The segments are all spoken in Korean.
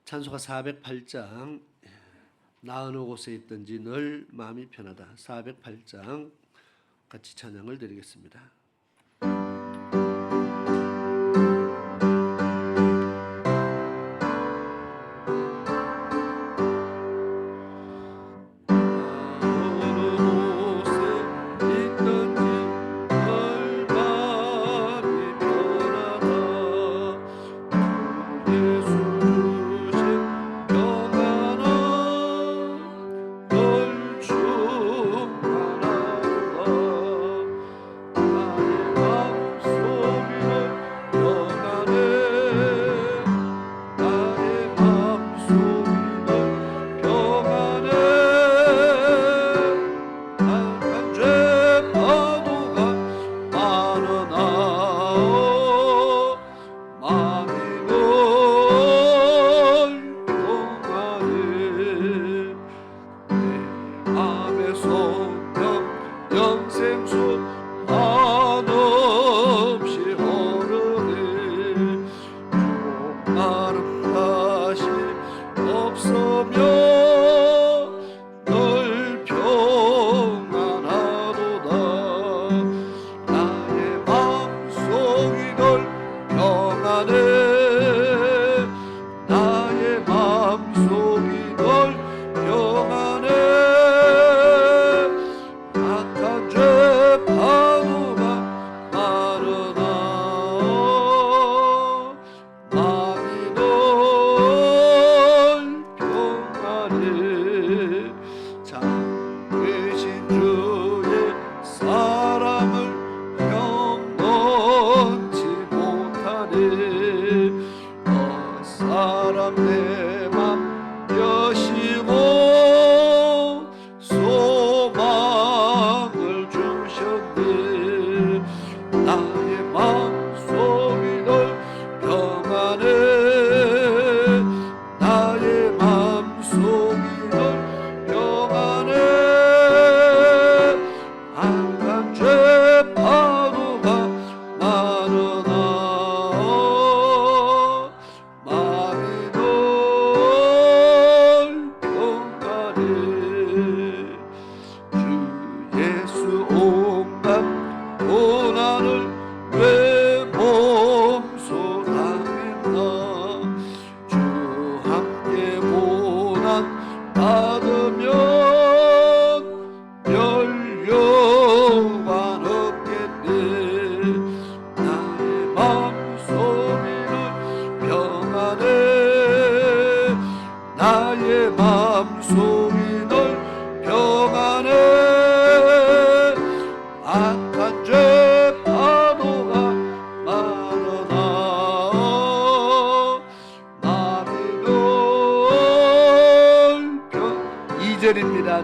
찬송가 408장 나 어느 곳에 있든지 늘 마음이 편하다. 408장 같이 찬양을 드리겠습니다.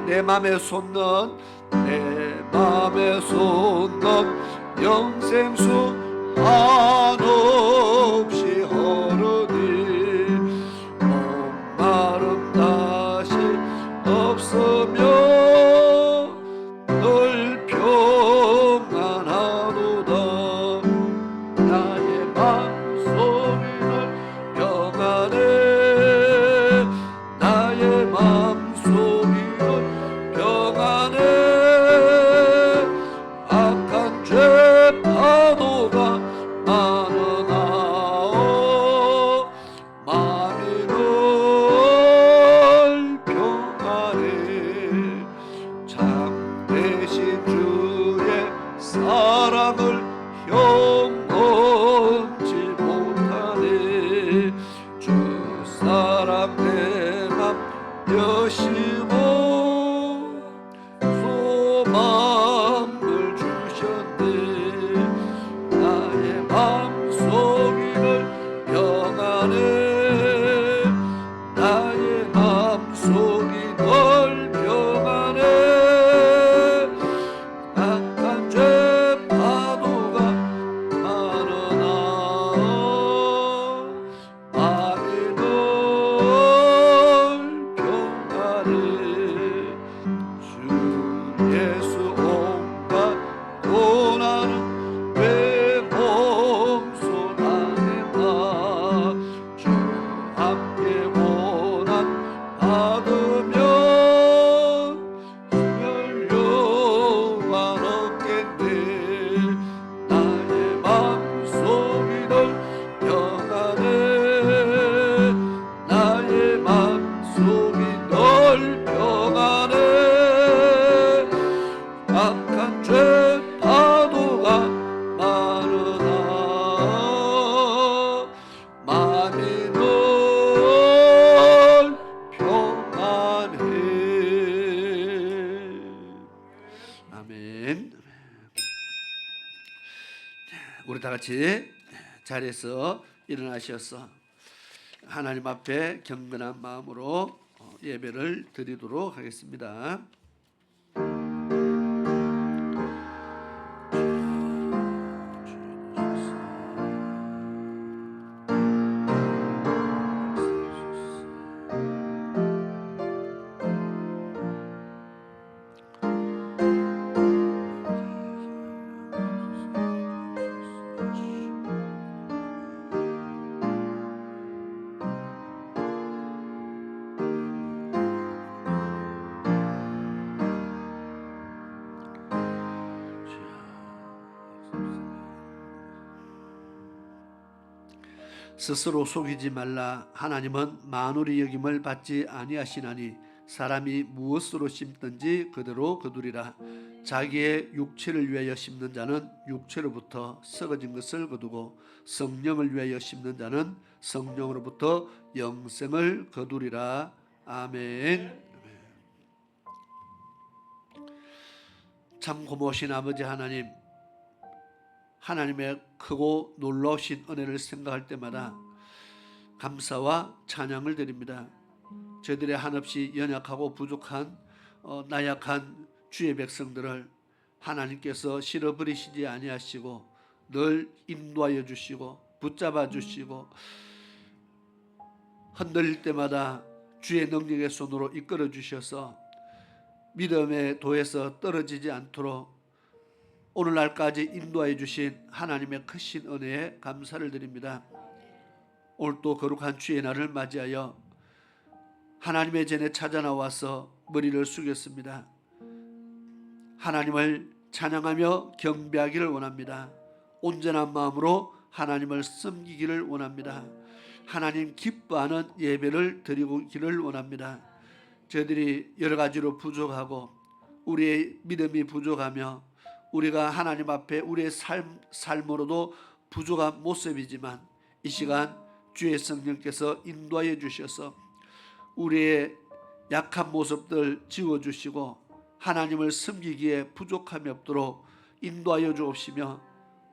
내 맘에 솟는 영생수 한없이 흐르니 목마름 다시 없으며 늘 평안하도다. 나의 마음속이 늘 평안해. 나의 마음속이 악한 죄 파도가 많으나오 마음이 늘 평안해. 참되신 주의 사랑을 형언지 못하네. 주 사랑 내 맘 여시고 소망을 주셨네. 나의 마음속이 늘 평안해. 나의 마음속이 늘 평안해. 악한 죄 파도가 많으나 마음이 늘 평안해. 아멘. 우리 다 같이 자리에서 일어나셔서 하나님 앞에 경건한 마음으로 예배를 드리도록 하겠습니다. 스스로 속이지 말라. 하나님은 만울의 여김을 받지 아니하시나니 사람이 무엇으로 심든지 그대로 거두리라. 자기의 육체를 위하여 심는 자는 육체로부터 썩어진 것을 거두고 성령을 위하여 심는 자는 성령으로부터 영생을 거두리라. 아멘. 참 고마우신 아버지 하나님, 하나님의 크고 놀라우신 은혜를 생각할 때마다 감사와 찬양을 드립니다. 저희들의 한없이 연약하고 부족한 나약한 주의 백성들을 하나님께서 실어버리시지 아니하시고 늘 인도하여 주시고 붙잡아 주시고 흔들릴 때마다 주의 능력의 손으로 이끌어 주셔서 믿음의 도에서 떨어지지 않도록 오늘날까지 인도하여 주신 하나님의 크신 은혜에 감사를 드립니다. 오늘 또 거룩한 주의 날을 맞이하여 하나님의 전에 찾아 나와서 머리를 숙였습니다. 하나님을 찬양하며 경배하기를 원합니다. 온전한 마음으로 하나님을 섬기기를 원합니다. 하나님 기뻐하는 예배를 드리기를 원합니다. 저희들이 여러 가지로 부족하고 우리의 믿음이 부족하며 우리가 하나님 앞에 우리의 삶으로도 부족한 모습이지만 이 시간 주의 성령께서 인도하여 주셔서 우리의 약한 모습들 지워주시고 하나님을 섬기기에 부족함이 없도록 인도하여 주옵시며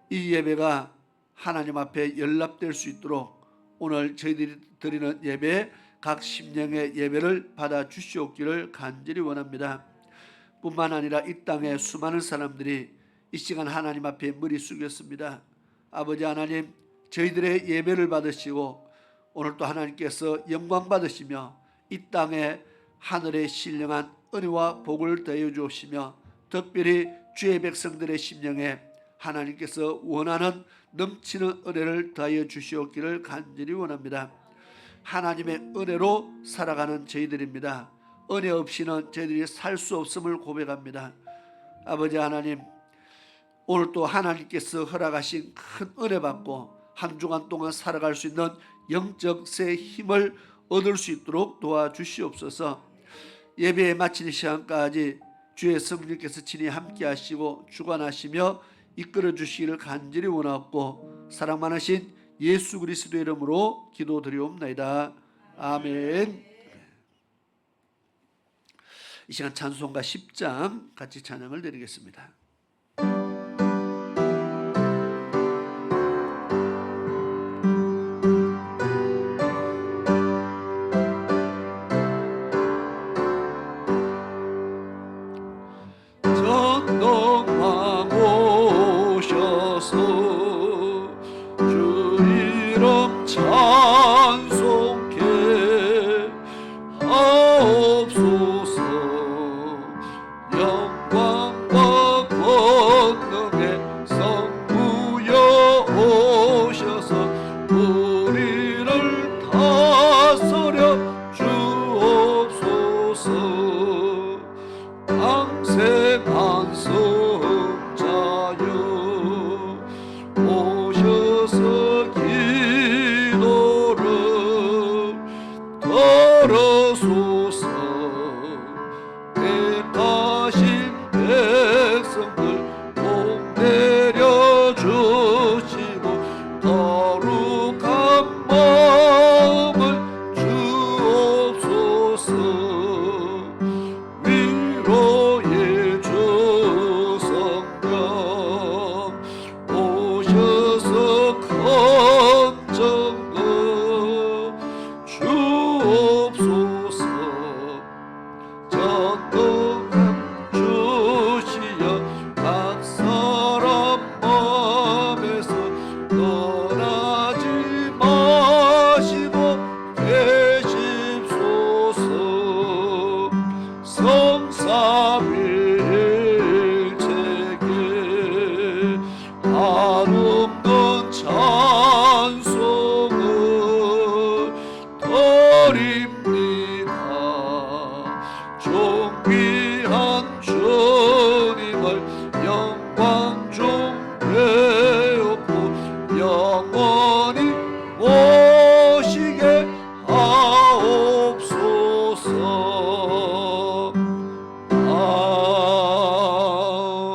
이 예배가 하나님 앞에 연락될 수 있도록 오늘 저희들이 드리는 예배 각 심령의 예배를 받아 주시옵기를 간절히 원합니다. 뿐만 아니라 이 땅에 수많은 사람들이 이 시간 하나님 앞에 머리 숙였습니다. 아버지 하나님, 저희들의 예배를 받으시고 오늘 또 하나님께서 영광 받으시며 이 땅에 하늘에 신령한 은혜와 복을 더해 주옵시며 특별히 주의 백성들의 심령에 하나님께서 원하는 넘치는 은혜를 더하여 주시옵기를 간절히 원합니다. 하나님의 은혜로 살아가는 저희들입니다. 은혜 없이는 저희들이 살 수 없음을 고백합니다. 아버지 하나님, 오늘 또 하나님께서 허락하신 큰 은혜 받고 한 주간 동안 살아갈 수 있는 영적 새 힘을 얻을 수 있도록 도와주시옵소서. 예배에 마치는 시간까지 주의 성령께서 친히 함께 하시고 주관하시며 이끌어 주시기를 간절히 원하옵고 사랑 많으신 예수 그리스도의 이름으로 기도드리옵나이다. 아멘. 이 시간 찬송가 10장 같이 찬양을 드리겠습니다. 존귀한 주님을 영광 중 배우고 영원히 모시게 하옵소서.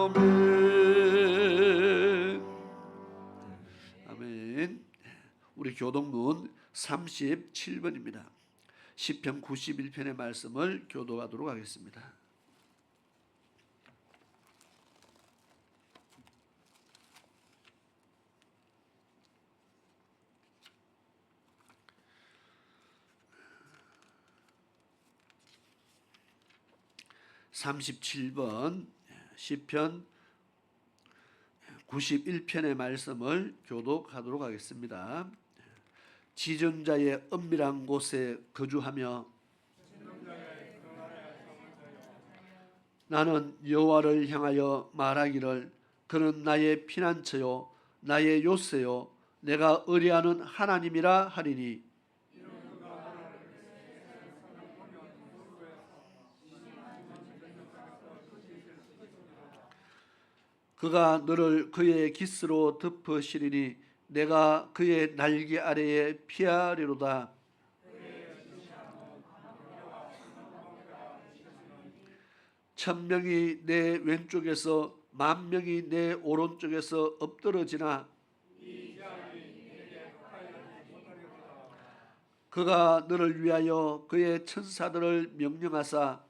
아멘. 아멘. 우리 교독문 37번입니다. 시편 91편의 말씀을 교독하도록 하겠습니다. (37번) 시편 91편의 말씀을 교독하도록 하겠습니다. 지존자의 은밀한 곳에 거주하며 나는 여호와를 향하여 말하기를 그는 나의 피난처요 나의 요새요 내가 의뢰하는 하나님이라 하리니 그가 너를 그의 깃으로 덮으시리니 내가 그의 날개 아래에 피하리로다. 천명이 내 왼쪽에서 만명이 내 오른쪽에서 엎드러지나 그가 너를 위하여 그의 천사들을 명령하사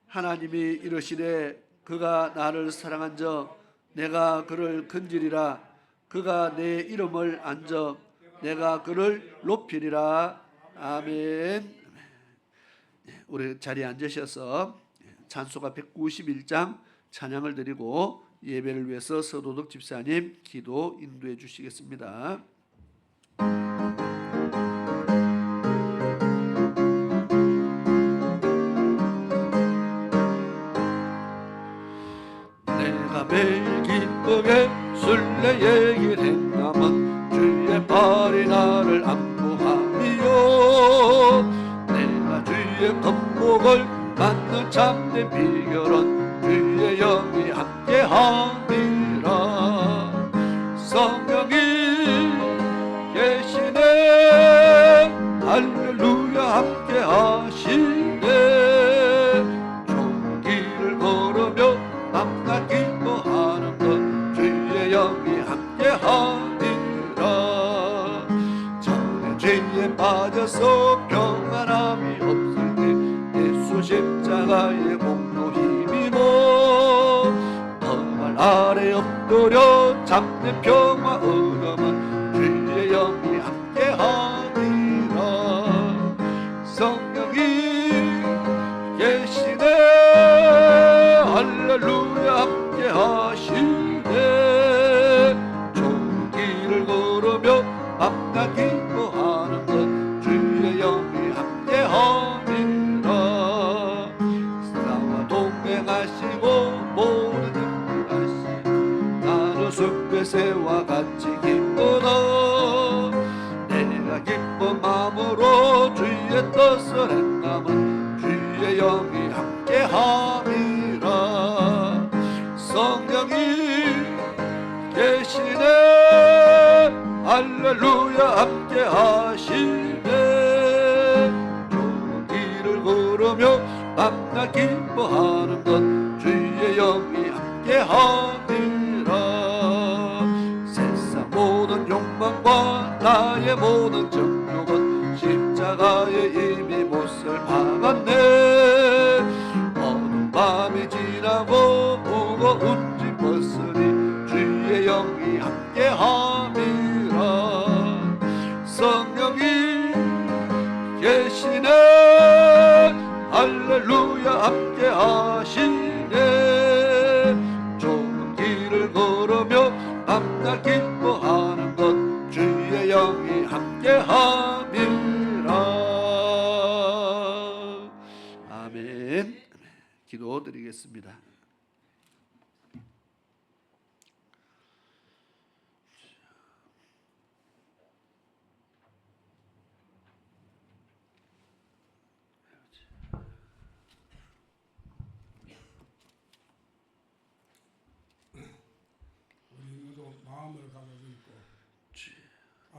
하나님이 이르시되 그가 나를 사랑한즉 내가 그를 건지리라. 그가 내 이름을 안즉 내가 그를 높이리라. 아멘. 우리 자리에 앉으셔서 찬송가 191장 찬양을 드리고 예배를 위해서 서도덕 집사님 기도 인도해 주시겠습니다. 매일 기쁘게 순례의 길 행함은 주의 발이 나를 안보하며 내가 주의 겁복을 받는 참된 비결은 주의 영이 함께하니라. 성령이 계시네 할렐루야 함께하시네. 좋은 길을 걸으며 밤낮 기뻐하는 것 주의 영이 함께하니라. 전에 죄에 빠져서 평안함이 없을 때 예수 십자가의 공로 힘입어 더 아래 엎드려 참된 평화 얻음은 주의 영이 함께하니라. 성령이 계시네 할렐루야 함께하시네. 좋은 길을 걸으며 밤낮 기뻐하는 것 주의 영이 함께하니라. 나와 동행하시고 모든 준비하시 나는 숲의 새와 같이 기쁘다. 내가 기쁜 마음으로 주의 뜻을 행함은 주의 영이 함께함이라. 성령이 계시네 할렐루야 함께하시네. 좋은 길을 걸으며 밤낮 기뻐하는 것 주의 영이 함께함이라. 세상 모든 욕망과 나의 모든 정욕은 십자가에 이미 못을 박았네. 어두운 밤이 지나고 무거운 짐 벗으니 주의 영이 함께함이라. 성령이 계시네 할렐루야 함께하시네. 좋은 길을 걸으며 밤낮 기뻐하는 것 주의 영이 함께함이라. 아멘. 기도드리겠습니다.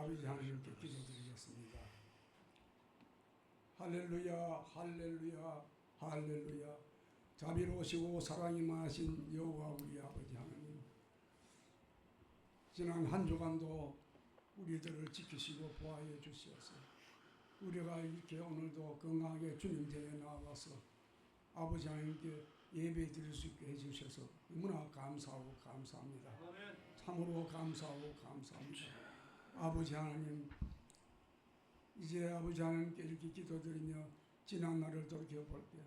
아버지 하나님께 기도드리겠습니다. 할렐루야, 할렐루야, 할렐루야. 자비로우시고 사랑이 많으신 여호와 우리 아버지 하나님, 지난 한 주간도 우리들을 지키시고 보호해 주시옵소서. 우리가 이렇게 오늘도 건강하게 주님 전에 나와서 아버지 하나님께 예배 드릴 수 있게 해주셔서 너무나 감사하고 감사합니다. 참으로 감사하고 감사합니다. 아버지 하나님, 이제 아버지 하나님께 이렇게 기도드리며 지난 날을 돌이켜볼 때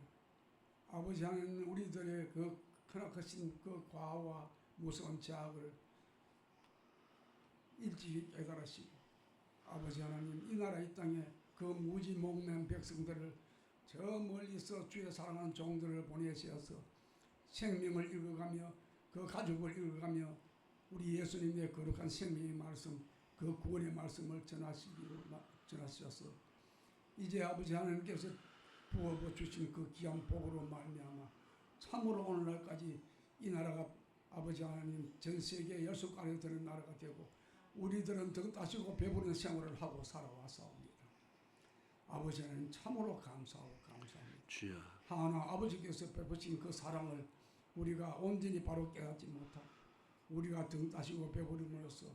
아버지 하나님, 우리들의 그 크나크신 그 과와 무서운 죄악을 일찍이 깨달으시고 아버지 하나님, 이 나라 이 땅에 그 무지몽매한 백성들을 저 멀리서 주의 사랑하는 종들을 보내셔서 생명을 읽어가며 그 가족을 읽어가며 우리 예수님의 거룩한 생명의 말씀, 그 구원의 말씀을 전하셔서 이제 아버지 하나님께서 부어 주신 그 귀한 복으로 말미암아 참으로 오늘날까지 이 나라가 아버지 하나님 전 세계 열수가락에 드는 나라가 되고 우리들은 등 따시고 배부른 생활을 하고 살아왔사옵니다. 아버지 하나님 참으로 감사하고 감사합니다. 주여. 하나 아버지께서 베푸신 그 사랑을 우리가 온전히 바로 깨닫지 못하고 우리가 등 따시고 배부름으로써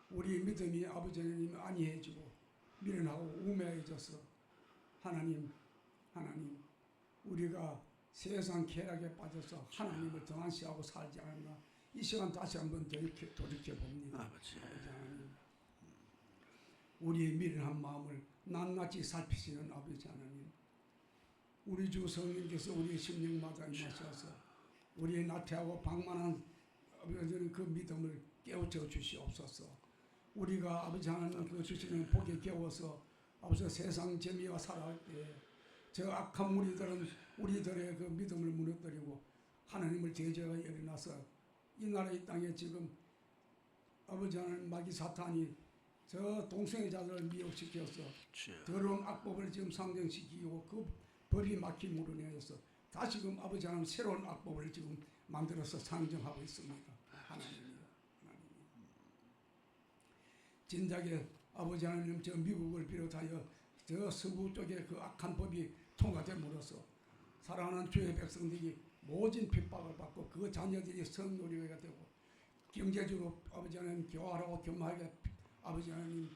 우리 믿음이 아버지 하나님 안이해지고 미련하고 우매해져서 하나님 우리가 세상 쾌락에 빠져서 하나님을 등한시하고 살지 않았나 이 시간 다시 한번 돌이켜봅니다. 아버지 하나님, 우리의 미련한 마음을 낱낱이 살피시는 아버지 하나님, 우리 주 성령께서 우리의 심령마다 임하셔서 우리의 나태하고 방만한 아버지는 그 믿음을 깨우쳐 주시옵소서. 우리가 아버지 하나님 그 주시는 복에 깨워서 아버지 세상 재미와 살아갈 때 저 악한 무리들은 우리들의 그 믿음을 무너뜨리고 하나님을 제재가 일어나서 이 나라 이 땅에 지금 아버지 하나님 마귀 사탄이 저 동성애 자들을 미혹시켜서 더러운 악법을 지금 상정시키고 그 벌이 막힘으로 인해서 다시금 아버지 하나님 새로운 악법을 지금 만들어서 상정하고 있습니다. 하나님이요. 진작에 아버지 하나님 저 미국을 비롯하여 저 서부 쪽에 그 악한 법이 통과됨으로써 사랑하는 주의 백성들이 모진 핍박을 받고 그 자녀들이 성노리가 되고 경제적으로 아버지 하나님 교활하고 겸하게 아버지 하나님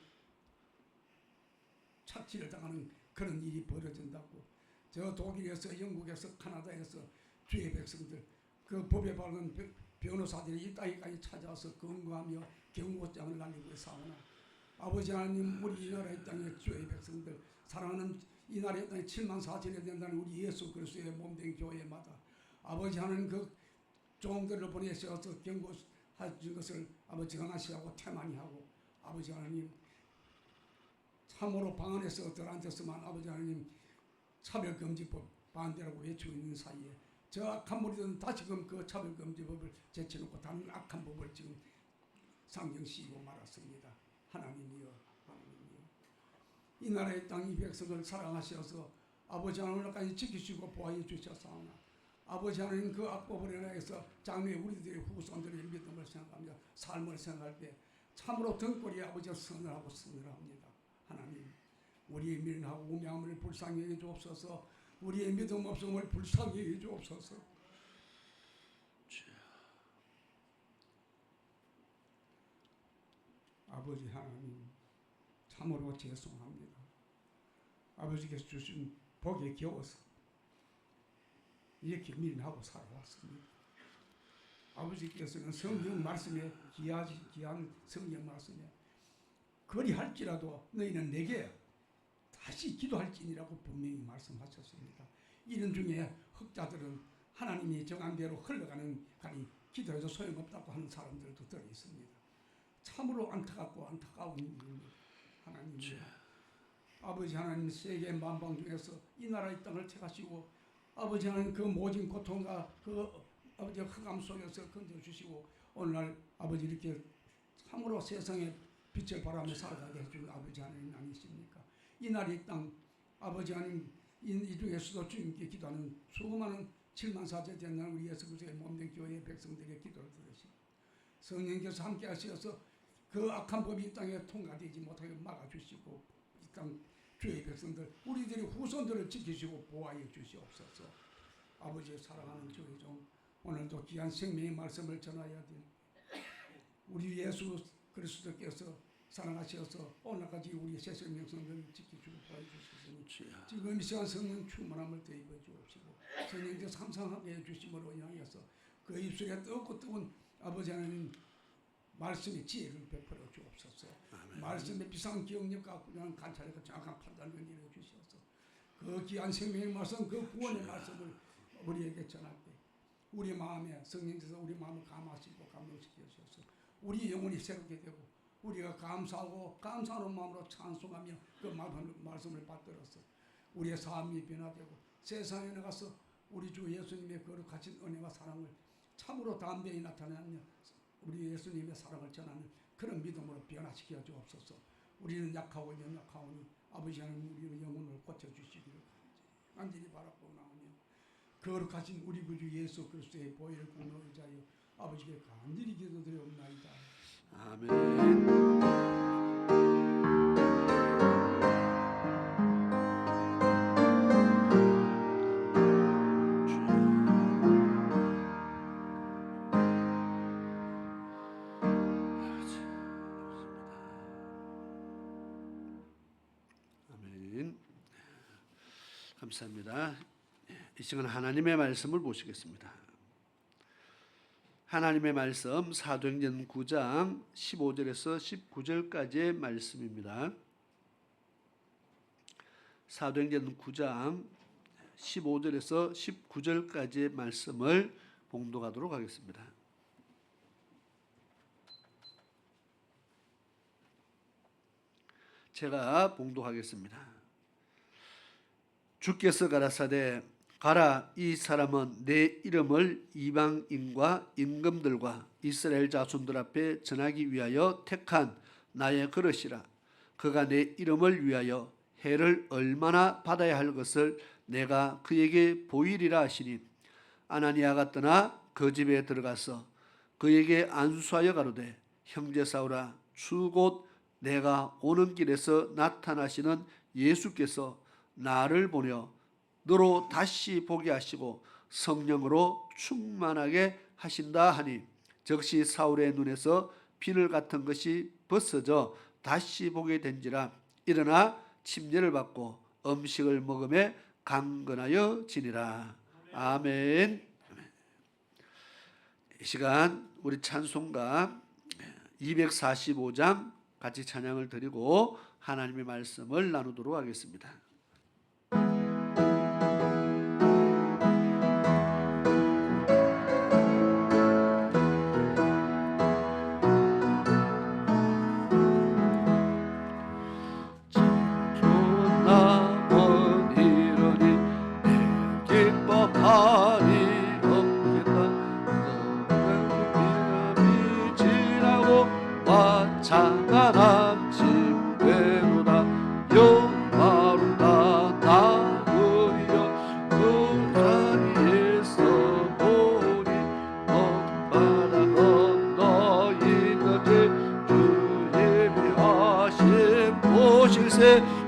착취를 당하는 그런 일이 벌어진다고 저 독일에서 영국에서 카나다에서 주의 백성들 그 법에 밝은 변호사들이 이 땅에까지 찾아와서 권고하며 경고장을 날리고 있사오나 아버지 하나님 우리 이 나라 이 땅의 주의 백성들 사랑하는 이 나라 이 땅에 7만 4천이 된다는 우리 예수 그리스도의 몸된 교회마다 아버지 하나님 그 종들을 보내셔서 경고하신 것을 아버지 전하시하고 태만히 하고 아버지 하나님 참으로 방 안에서 들앉았으면 아버지 하나님 차별금지법 반대라고 외치고 있는 사이에 저 악한 무리들은 다시금 그 차별금지법을 제쳐놓고 다른 악한 법을 지금 상정시키고 말았습니다. 하나님이여, 하나님이여, 이 나라의 땅 이 백성을 사랑하셔서 아버지 하나님까지 지키시고 보호해 주셨사오나 아버지 하나님 그 악법을 인하여서 장래 우리들의 후손들의 믿음을 생각하며 삶을 생각할 때 참으로 등골이 아버지가 서늘하고 서늘합니다. 하나님, 우리의 미련하고 우매함을 불쌍히 여겨 주옵소서. 우리의 믿음 없음을 불쌍히 여겨 주옵소서. 아버지 하나님, 참으로 죄송합니다. 아버지께서 주신 복에 겨워서 이렇게 미련하고 살아왔습니다. 아버지께서는 성경 말씀에 귀한 성경 말씀에 그리할지라도 너희는 내게 다시 기도할지니라고 분명히 말씀하셨습니다. 이런 중에 흑자들은 하나님이 정한 대로 흘러가는 가니 기도해도 소용없다고 하는 사람들도 들어 있습니다. 참으로 안타까운 일입니다. 하나님, 아버지 하나님 세계 만방 중에서 이 나라 이 땅을 택하시고 아버지 하나님 그 모진 고통과 그 아버지 흑암 속에서 건져주시고 오늘날 아버지 이렇게 참으로 세상에 빛을 발하며 살아가게 해주는 아버지 하나님 아니십니까? 이 나라 이 땅 아버지 하나님 이 중에서도 주님께 기도하는 수많은 7만 4천 된다는 우리 예수 그리스도의 몸된 교회의 백성들의 기도를 들으시고 성령께서 함께 하셔서 그 악한 법이 이 땅에 통과되지 못하게 막아주시고 이 땅 주의 백성들 우리들의 후손들을 지키시고 보호하여 주시옵소서. 아버지의 사랑하는 주의 종 오늘도 귀한 생명의 말씀을 전하여야 될 우리 예수 그리스도께서 사랑하셔서 오늘까지 우리 새 생명성들을 지켜주고 보호해주셨으니 지금 이 시간 성령 충만함을 더 입어주옵시고 성령께서 삼상하게 해주심으로 인하여서 그 입술에 뜨겁고 뜨거운 아버지 하나님 말씀의 지혜를 베풀어 주옵소서. 말씀의 비상 기억력과 그냥 관찰력과 정확한 판단을 이루어 주셔서 그 귀한 생명의 말씀 그 구원의 말씀을 우리에게 전하게 우리 마음에 성령께서 우리 마음을 감화시키고 감동시켜 주셔서 우리 영혼이 새롭게 되고 우리가 감사하고 감사하는 마음으로 찬송하며 그 말씀을 받들어서 우리의 삶이 변화되고 세상에 나가서 우리 주 예수님의 거룩하신 은혜와 사랑을 참으로 담대히 나타내며 우리 예수님의 사랑을 전하는 그런 믿음으로 변화시켜 주옵소서. 우리는 약하고 연약하오니 아버지 하나님 우리의 영혼을 고쳐주시기를 간절히 바라고 나오며 거룩하신 우리 구주 예수 그리스도의 보혈을 공로로 의지하여 아버지께 간절히 기도드리옵나이다. 아멘. 감사합니다. 이 시간 하나님의 말씀을 보시겠습니다. 하나님의 말씀 사도행전 9장 15절에서 19절까지의 말씀입니다. 사도행전 9장 15절에서 19절까지의 말씀을 봉독하도록 하겠습니다. 제가 봉독하겠습니다. 주께서 가라사대 가라 이 사람은 내 이름을 이방인과 임금들과 이스라엘 자손들 앞에 전하기 위하여 택한 나의 그릇이라. 그가 내 이름을 위하여 해를 얼마나 받아야 할 것을 내가 그에게 보이리라 하시니 아나니아가 떠나 그 집에 들어가서 그에게 안수하여 가로되 형제 사울아 주 곧 내가 오는 길에서 나타나시는 예수께서 나를 보내 너로 다시 보게 하시고 성령으로 충만하게 하신다 하니 즉시 사울의 눈에서 비늘 같은 것이 벗어져 다시 보게 된지라. 일어나 침례를 받고 음식을 먹음에 강건하여 지니라. 아멘. 이 시간 우리 찬송가 245장 같이 찬양을 드리고 하나님의 말씀을 나누도록 하겠습니다.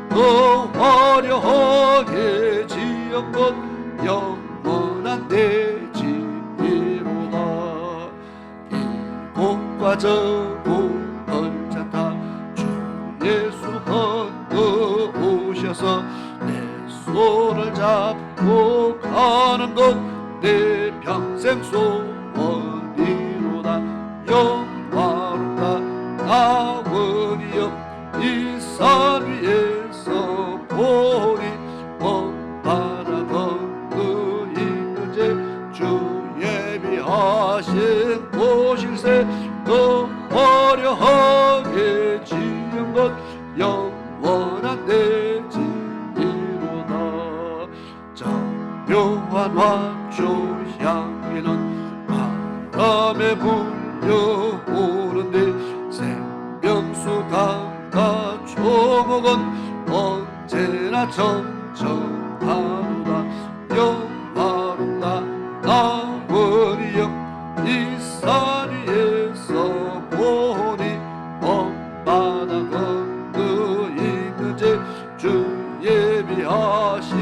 더 화려하게 지었건 영원한 내 집이로다. 이곳과 저곳 언짢다 주 예수 건너오셔서 내 손을 잡고 가는 것 내 평생 소원이로다. 영화롭다 아버지여 이 산 위에서 보니 먼 바다 건너 있는 제 주 예비하신 곳일세. 더 화려하게 지은 것 영원한 내 집이로다. 저 묘한 왕조 향기는 바람에 불려오는데 생명수 강가 초목은 언제나 청청하도다. 영화롭다 아버지여 이 산 위에서 보니 먼 예비하신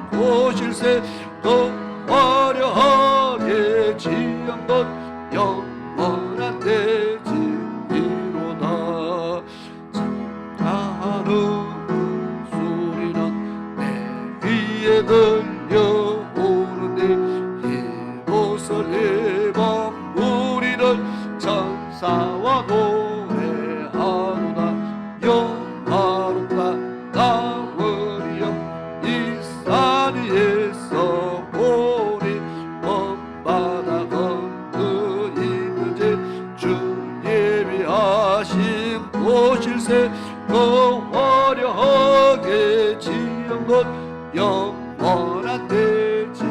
곳일세 더 화려하게 지은 것 영원한 내 집이로다. 찬양하는 소리는 내 귀에 들려오는데 예루살렘 우리를 천사와 노래하노라. 영화롭다 나머리여 이 산 위에서 보니 먼바다 건너있는지 주 예비하신 곳일세 더 화려하게 지은 것 영원한 내 집이로다.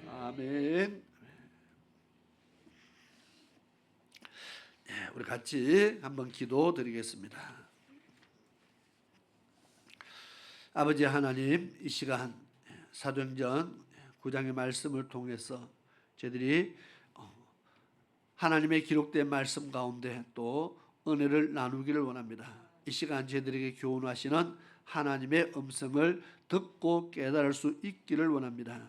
아멘. 우리 같이 한번 기도드리겠습니다. 아버지 하나님, 이 시간 사도행전 9장의 말씀을 통해서 저희들이 하나님의 기록된 말씀 가운데 또 은혜를 나누기를 원합니다. 이 시간 저희들에게 교훈하시는 하나님의 음성을 듣고 깨달을 수 있기를 원합니다.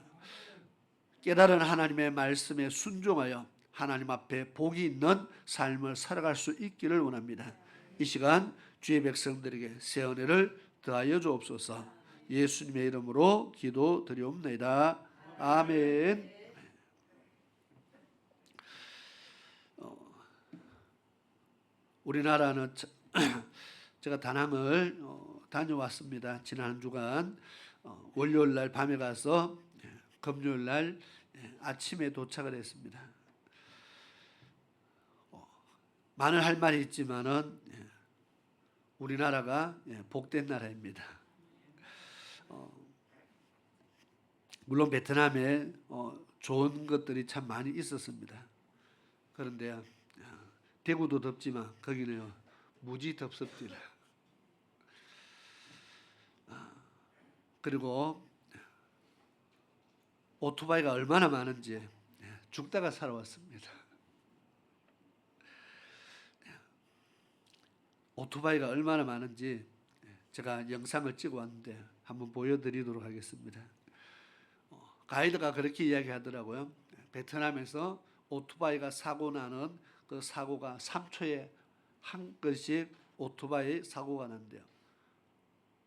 깨달은 하나님의 말씀에 순종하여 하나님 앞에 복이 있는 삶을 살아갈 수 있기를 원합니다. 이 시간 주의 백성들에게 새 은혜를 더하여 주옵소서. 예수님의 이름으로 기도드리옵나이다. 아멘. 우리나라는 제가 다낭을 다녀왔습니다. 지난 한 주간 월요일 날 밤에 가서 금요일 날 아침에 도착을 했습니다. 많은 할 말이 있지만은 우리나라가 복된 나라입니다. 물론 베트남에 좋은 것들이 참 많이 있었습니다. 그런데 대구도 덥지만 거기는 무지 덥습니다. 그리고 오토바이가 얼마나 많은지 죽다가 살아왔습니다. 오토바이가 얼마나 많은지 제가 영상을 찍어 왔는데 한번 보여드리도록 하겠습니다. 가이드가 그렇게 이야기하더라고요. 베트남에서 오토바이가 사고 나는 그 사고가 3초에 한 건씩 오토바이 사고가 난대요.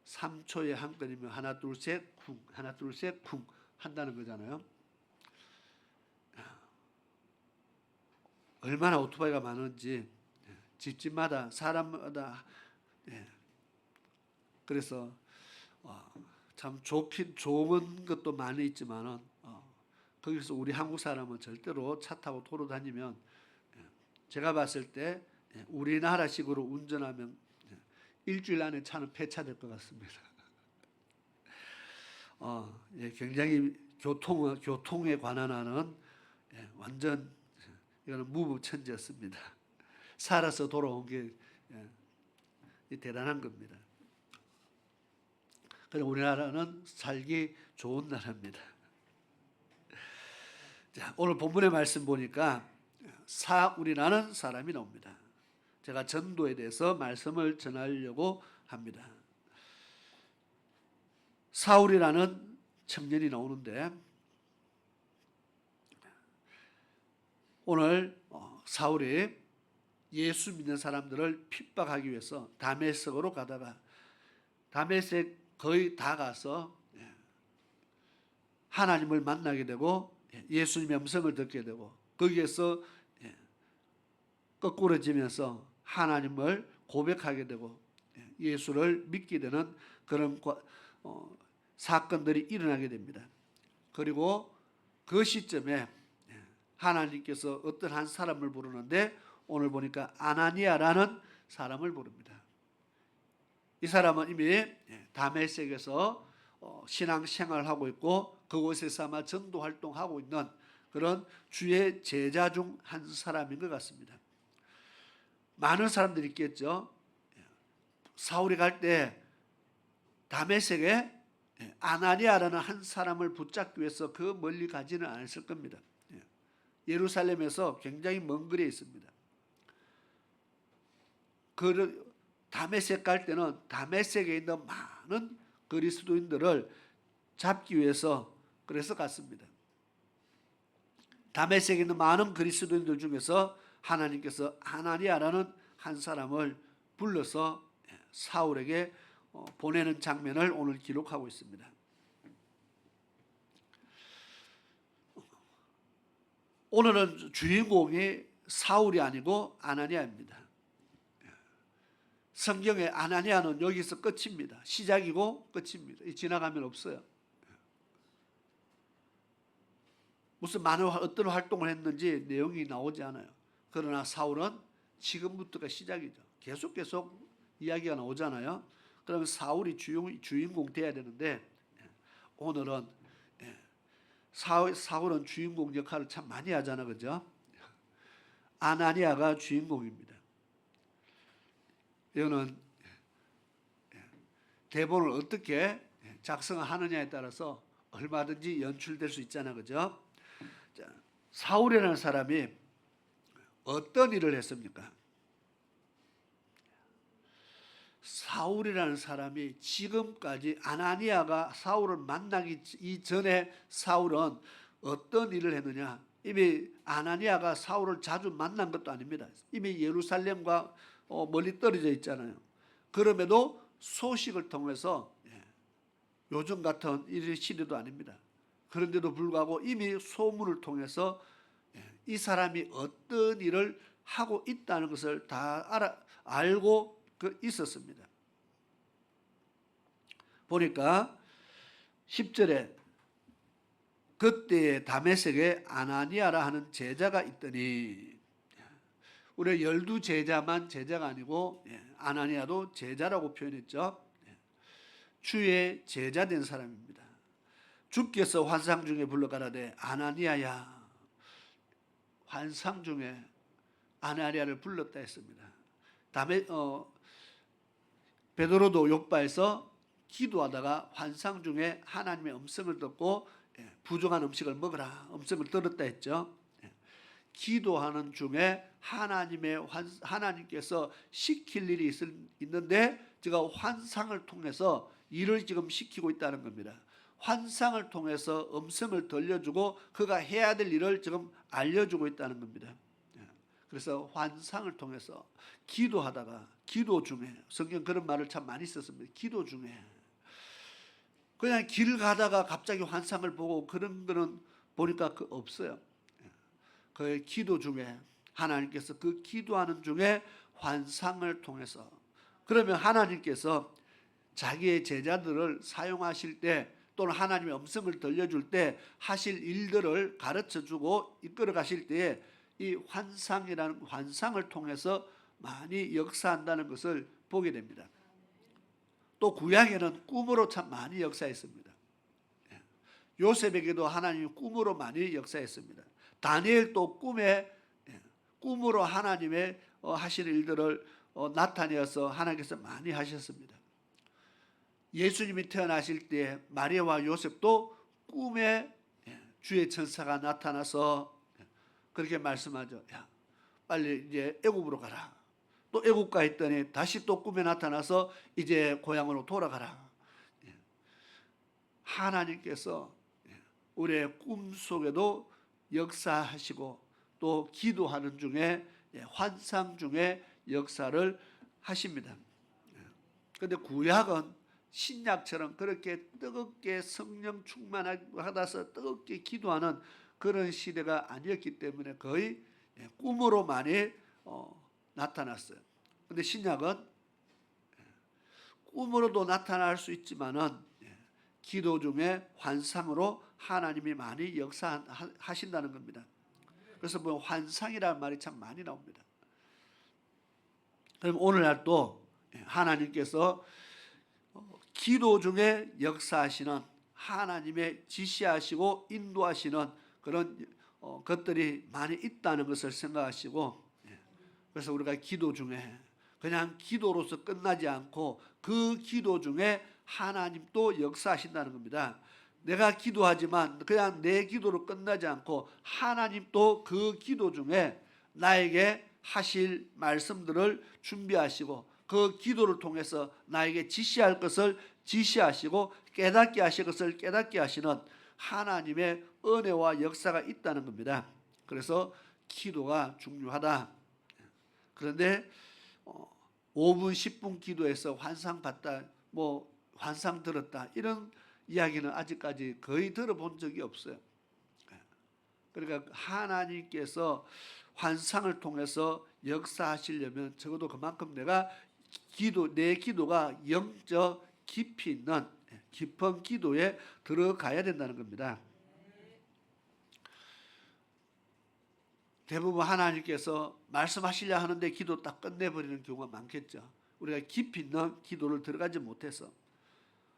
3초에 한 건이면 하나 둘 셋 쿵, 하나 둘 셋 쿵 한다는 거잖아요. 얼마나 오토바이가 많은지 집집마다 사람마다 그래서 참 좋은 것도 많이 있지만은 거기서 우리 한국 사람은 절대로 차 타고 도로 다니면 제가 봤을 때 우리나라식으로 운전하면 일주일 안에 차는 폐차될 것 같습니다. 굉장히 교통에 관한 하는 완전 이거는 무부천지였습니다. 살아서 돌아온 게 대단한 겁니다. 그래서 우리나라는 살기 좋은 나라입니다. 자, 오늘 본문의 말씀 보니까 사울이라는 사람이 나옵니다. 제가 전도에 대해서 말씀을 전하려고 합니다. 사울이라는 청년이 나오는데 오늘 사울이 예수 믿는 사람들을 핍박하기 위해서 다메섹으로 가다가 다메섹 거의 다 가서 하나님을 만나게 되고 예수님의 음성을 듣게 되고 거기에서 거꾸러지면서 하나님을 고백하게 되고 예수를 믿게 되는 그런 사건들이 일어나게 됩니다. 그리고 그 시점에 하나님께서 어떤 한 사람을 부르는데 오늘 보니까 아나니아라는 사람을 부릅니다. 이 사람은 이미 다메섹에서 신앙생활을 하고 있고 그곳에서 아마 전도 활동하고 있는 그런 주의 제자 중 한 사람인 것 같습니다. 많은 사람들이 있겠죠. 사울이 갈 때 다메섹에 아나니아라는 한 사람을 붙잡기 위해서 그 멀리 가지는 않았을 겁니다. 예루살렘에서 굉장히 먼 거리에 있습니다. 다메섹 갈 때는 다메섹에 있는 많은 그리스도인들을 잡기 위해서 그래서 갔습니다. 다메섹에 있는 많은 그리스도인들 중에서 하나님께서 하나니아라는 한 사람을 불러서 사울에게 보내는 장면을 오늘 기록하고 있습니다. 오늘은 주인공이 사울이 아니고 아나니아입니다. 성경의 아나니아는 여기서 끝입니다. 시작이고 끝입니다. 지나가면 없어요. 무슨 많은 어떤 활동을 했는지 내용이 나오지 않아요. 그러나 사울은 지금부터가 시작이죠. 계속 이야기가 나오잖아요. 그러면 사울이 주인공 돼야 되는데 오늘은 사울은 주인공 역할을 참 많이 하잖아, 그죠? 아나니아가 주인공입니다. 이거는 대본을 어떻게 작성하느냐에 따라서 얼마든지 연출될 수 있잖아, 그죠? 자, 사울이라는 사람이 어떤 일을 했습니까? 사울이라는 사람이 지금까지 아나니아가 사울을 만나기 이전에 사울은 어떤 일을 했느냐? 이미 아나니아가 사울을 자주 만난 것도 아닙니다. 이미 예루살렘과 멀리 떨어져 있잖아요. 그럼에도 소식을 통해서 요즘 같은 이 시대도 아닙니다. 그런데도 불구하고 이미 소문을 통해서 이 사람이 어떤 일을 하고 있다는 것을 다 알고 있었습니다. 보니까 10절에 그때에 다메섹에 아나니아라 하는 제자가 있더니, 우리 12제자만 제자가 아니고 아나니아도 제자라고 표현했죠. 주의 제자 된 사람입니다. 주께서 환상 중에 불러가라되 아나니아야. 환상 중에 아나니아를 불렀다 했습니다. 베드로도 욥바에서 기도하다가 환상 중에 하나님의 음성을 듣고 부정한 음식을 먹으라 음성을 들었다 했죠. 기도하는 중에 하나님께서 시킬 일이 있는데 제가 환상을 통해서 일을 지금 시키고 있다는 겁니다. 환상을 통해서 음성을 들려주고 그가 해야 될 일을 지금 알려주고 있다는 겁니다. 그래서 환상을 통해서 기도하다가, 기도 중에, 성경 그런 말을 참 많이 썼습니다. 기도 중에 그냥 길 가다가 갑자기 환상을 보고 그런 거는 보니까 없어요. 그 기도 중에 하나님께서 그 기도하는 중에 환상을 통해서, 그러면 하나님께서 자기의 제자들을 사용하실 때 또는 하나님의 음성을 들려줄 때 하실 일들을 가르쳐주고 이끌어 가실 때에 이 환상이라는 환상을 통해서 많이 역사한다는 것을 보게 됩니다. 또 구약에는 꿈으로 참 많이 역사했습니다. 요셉에게도 하나님이 꿈으로 많이 역사했습니다. 다니엘도 꿈으로 하나님의 하시는 일들을 나타내어서 하나님께서 많이 하셨습니다. 예수님이 태어나실 때 마리아와 요셉도 꿈에 주의 천사가 나타나서 그렇게 말씀하죠. 야, 빨리 이제 애굽으로 가라. 또 애굽 가 있더니 다시 또 꿈에 나타나서 이제 고향으로 돌아가라. 하나님께서 우리의 꿈 속에도 역사하시고 또 기도하는 중에 환상 중에 역사를 하십니다. 그런데 구약은 신약처럼 그렇게 뜨겁게 성령 충만하다서 뜨겁게 기도하는 그런 시대가 아니었기 때문에 거의 꿈으로 많이 나타났어요. 그런데 신약은 꿈으로도 나타날 수 있지만은 기도 중에 환상으로 하나님이 많이 역사하신다는 겁니다. 그래서 뭐 환상이라는 말이 참 많이 나옵니다. 그럼 오늘날 또 하나님께서 기도 중에 역사하시는, 하나님의 지시하시고 인도하시는 그런 것들이 많이 있다는 것을 생각하시고, 그래서 우리가 기도 중에 그냥 기도로서 끝나지 않고 그 기도 중에 하나님도 역사하신다는 겁니다. 내가 기도하지만 그냥 내 기도로 끝나지 않고 하나님도 그 기도 중에 나에게 하실 말씀들을 준비하시고 그 기도를 통해서 나에게 지시할 것을 지시하시고 깨닫게 하실 것을 깨닫게 하시는 하나님의 은혜와 역사가 있다는 겁니다. 그래서 기도가 중요하다. 그런데 5분 10분 기도해서 환상 봤다, 뭐 환상 들었다, 이런 이야기는 아직까지 거의 들어본 적이 없어요. 그러니까 하나님께서 환상을 통해서 역사하시려면 적어도 그만큼 내 기도가 영적 깊이 있는 깊은 기도에 들어가야 된다는 겁니다. 대부분 하나님께서 말씀하시려 하는데 기도 딱 끝내버리는 경우가 많겠죠. 우리가 깊이 있는 기도를 들어가지 못해서.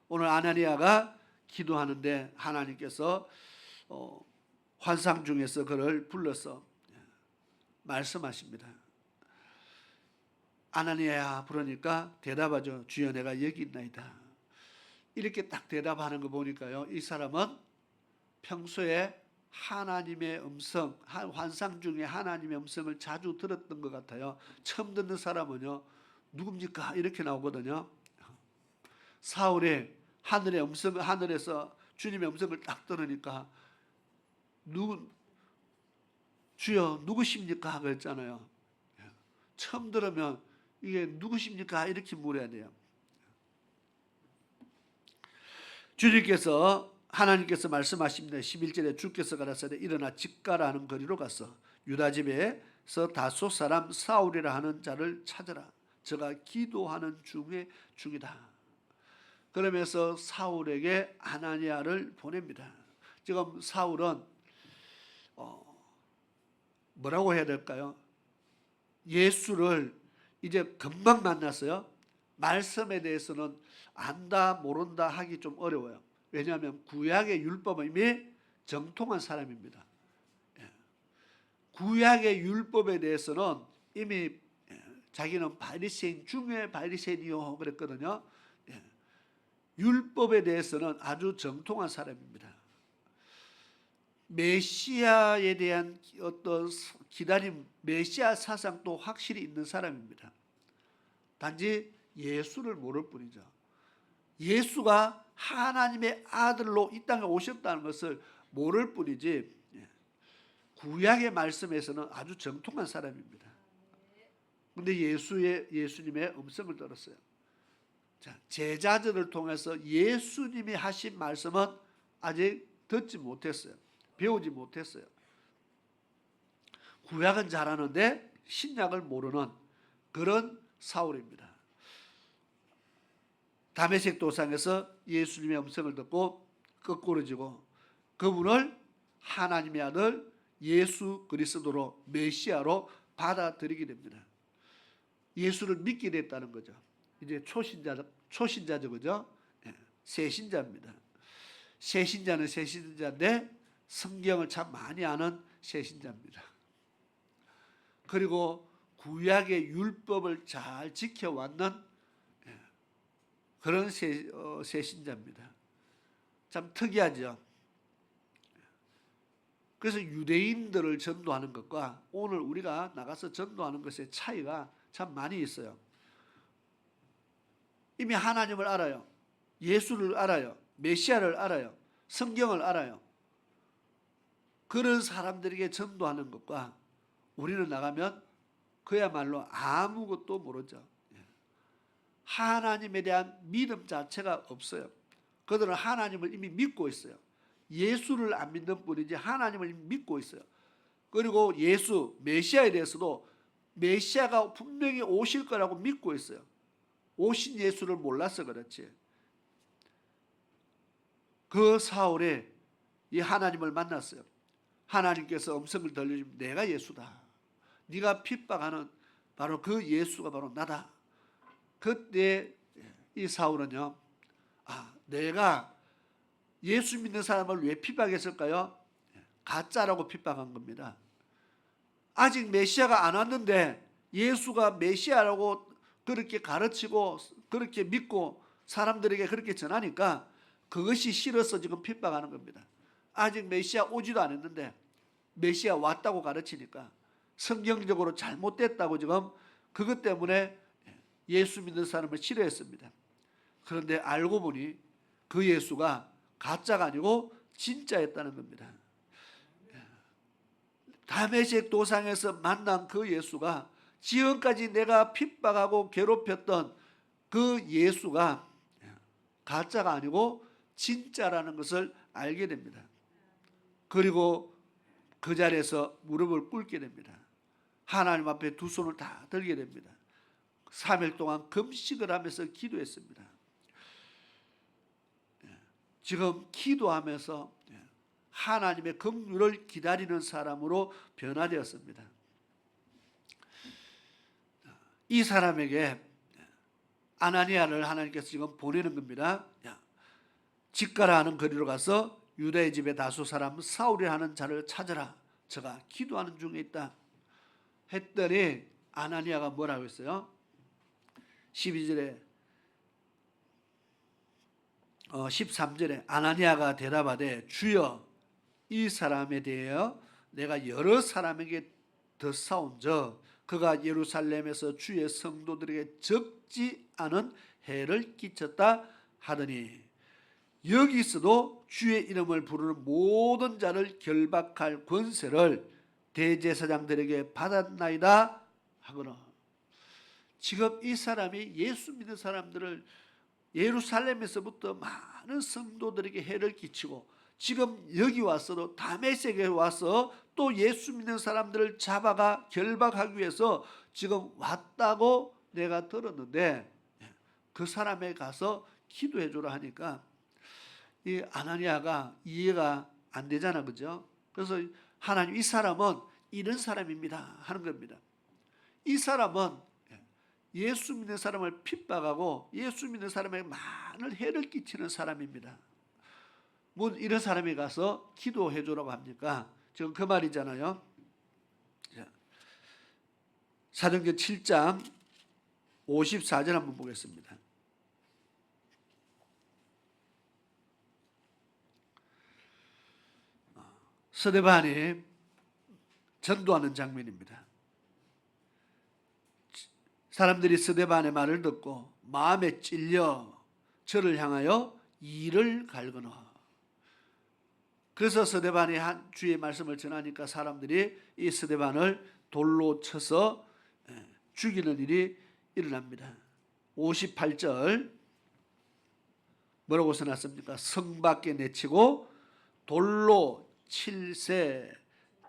오늘 아나니아가 기도하는데 하나님께서 환상 중에서 그를 불러서 말씀하십니다. 아나니아야 부르니까 대답하죠. 주여 내가 여기 있나이다. 이렇게 딱 대답하는 거 보니까요, 이 사람은 평소에 하나님의 음성, 환상 중에 하나님의 음성을 자주 들었던 것 같아요. 처음 듣는 사람은요, 누굽니까? 이렇게 나오거든요. 사울이 하늘에서 주님의 음성을 딱 들으니까 주여 누구십니까? 그랬잖아요. 처음 들으면 이게 누구십니까? 이렇게 물어야 돼요. 하나님께서 말씀하십니다. 11절에 주께서 가라사대 일어나 집가라 하는 거리로 가서 유다 집에서 다소 사람 사울이라 하는 자를 찾으라. 저가 기도하는 중이다. 그러면서 사울에게 아나니아를 보냅니다. 지금 사울은 뭐라고 해야 될까요? 예수를 이제 금방 만났어요. 말씀에 대해서는 안다 모른다 하기 좀 어려워요. 왜냐하면 구약의 율법은 이미 정통한 사람입니다. 구약의 율법에 대해서는 이미 자기는 바리새인 중에 바리새인이요 그랬거든요. 율법에 대해서는 아주 정통한 사람입니다. 메시아에 대한 어떤 기다림, 메시아 사상도 확실히 있는 사람입니다. 단지 예수를 모를 뿐이죠. 예수가 하나님의 아들로 이 땅에 오셨다는 것을 모를 뿐이지 구약의 말씀에서는 아주 정통한 사람입니다. 그런데 예수님의 음성을 들었어요. 자, 제자들을 통해서 예수님이 하신 말씀은 아직 듣지 못했어요. 배우지 못했어요. 구약은 잘하는데 신약을 모르는 그런 사울입니다. 다메섹 도상에서 예수님의 음성을 듣고 거꾸러지고 그분을 하나님의 아들 예수 그리스도로 메시아로 받아들이게 됩니다. 예수를 믿게 됐다는 거죠. 이제 초신자죠, 그죠? 새신자입니다. 새신자는 새신자인데 성경을 참 많이 아는 새신자입니다. 그리고 구약의 율법을 잘 지켜왔는 그런 새신자입니다. 참 특이하죠. 그래서 유대인들을 전도하는 것과 오늘 우리가 나가서 전도하는 것의 차이가 참 많이 있어요. 이미 하나님을 알아요. 예수를 알아요. 메시아를 알아요. 성경을 알아요. 그런 사람들에게 전도하는 것과 우리는 나가면 그야말로 아무것도 모르죠. 하나님에 대한 믿음 자체가 없어요. 그들은 하나님을 이미 믿고 있어요. 예수를 안 믿는 뿐이지 하나님을 이미 믿고 있어요. 그리고 예수, 메시아에 대해서도 메시아가 분명히 오실 거라고 믿고 있어요. 오신 예수를 몰라서 그렇지. 그 사울이 이 하나님을 만났어요. 하나님께서 음성을 들려주면 내가 예수다. 네가 핍박하는 바로 그 예수가 바로 나다. 그때 이 사울은요, 내가 예수 믿는 사람을 왜 핍박했을까요? 가짜라고 핍박한 겁니다. 아직 메시아가 안 왔는데 예수가 메시아라고 그렇게 가르치고 그렇게 믿고 사람들에게 그렇게 전하니까 그것이 싫어서 지금 핍박하는 겁니다. 아직 메시아 오지도 않았는데 메시아 왔다고 가르치니까 성경적으로 잘못됐다고 지금 그것 때문에 예수 믿는 사람을 싫어했습니다. 그런데 알고 보니 그 예수가 가짜가 아니고 진짜였다는 겁니다. 다메섹 도상에서 만난 그 예수가 지금까지 내가 핍박하고 괴롭혔던 그 예수가 가짜가 아니고 진짜라는 것을 알게 됩니다. 그리고 그 자리에서 무릎을 꿇게 됩니다. 하나님 앞에 두 손을 다 들게 됩니다. 3일 동안 금식을 하면서 기도했습니다. 지금 기도하면서 하나님의 긍휼을 기다리는 사람으로 변화되었습니다. 이 사람에게 아나니아를 하나님께서 지금 보내는 겁니다. 직가라 하는 거리로 가서 유다의 집에 다수 사람 사울이 하는 자를 찾아라. 저가 기도하는 중에 있다. 했더니 아나니아가 뭐라고 했어요? 12절에 13절에 아나니아가 대답하되 주여 이 사람에 대하여 내가 여러 사람에게 더 싸운즉 그가 예루살렘에서 주의 성도들에게 적지 않은 해를 끼쳤다 하더니 여기서도 주의 이름을 부르는 모든 자를 결박할 권세를 대제사장들에게 받았나이다 하거나. 지금 이 사람이 예수 믿는 사람들을 예루살렘에서부터 많은 성도들에게 해를 끼치고 지금 여기 와서도 다메섹에 와서 또 예수 믿는 사람들을 잡아가 결박하기 위해서 지금 왔다고 내가 들었는데 그 사람에 가서 기도해 주라 하니까 이 아나니아가 이해가 안 되잖아, 그죠? 그래서 하나님 이 사람은 이런 사람입니다 하는 겁니다. 이 사람은 예수 믿는 사람을 핍박하고 예수 믿는 사람에게 많은 해를 끼치는 사람입니다. 뭐 이런 사람이 가서 기도해 주라고 합니까? 지금 그 말이잖아요. 사도행전 7장 54절 한번 보겠습니다. 스데반이 전도하는 장면입니다. 사람들이 스데반의 말을 듣고 마음에 찔려 저를 향하여 이를 갈거나. 그래서 스데반이 한 주의 말씀을 전하니까 사람들이 이 스데반을 돌로 쳐서 죽이는 일이 일어납니다. 58절 뭐라고 써놨습니까? 성 밖에 내치고 돌로 칠세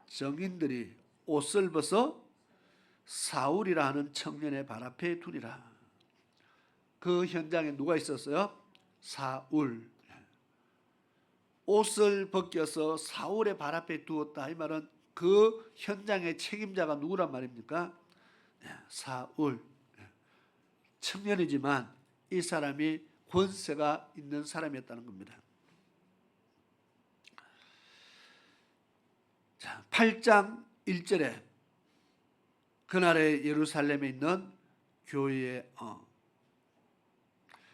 정인들이 옷을 벗어 사울이라 하는 청년의 발 앞에 두니라. 그 현장에 누가 있었어요? 사울. 옷을 벗겨서 사울의 발 앞에 두었다. 이 말은 그 현장의 책임자가 누구란 말입니까? 사울. 청년이지만 이 사람이 권세가 있는 사람이었다는 겁니다. 자, 8장 1절에 그날의 예루살렘에 있는 교회에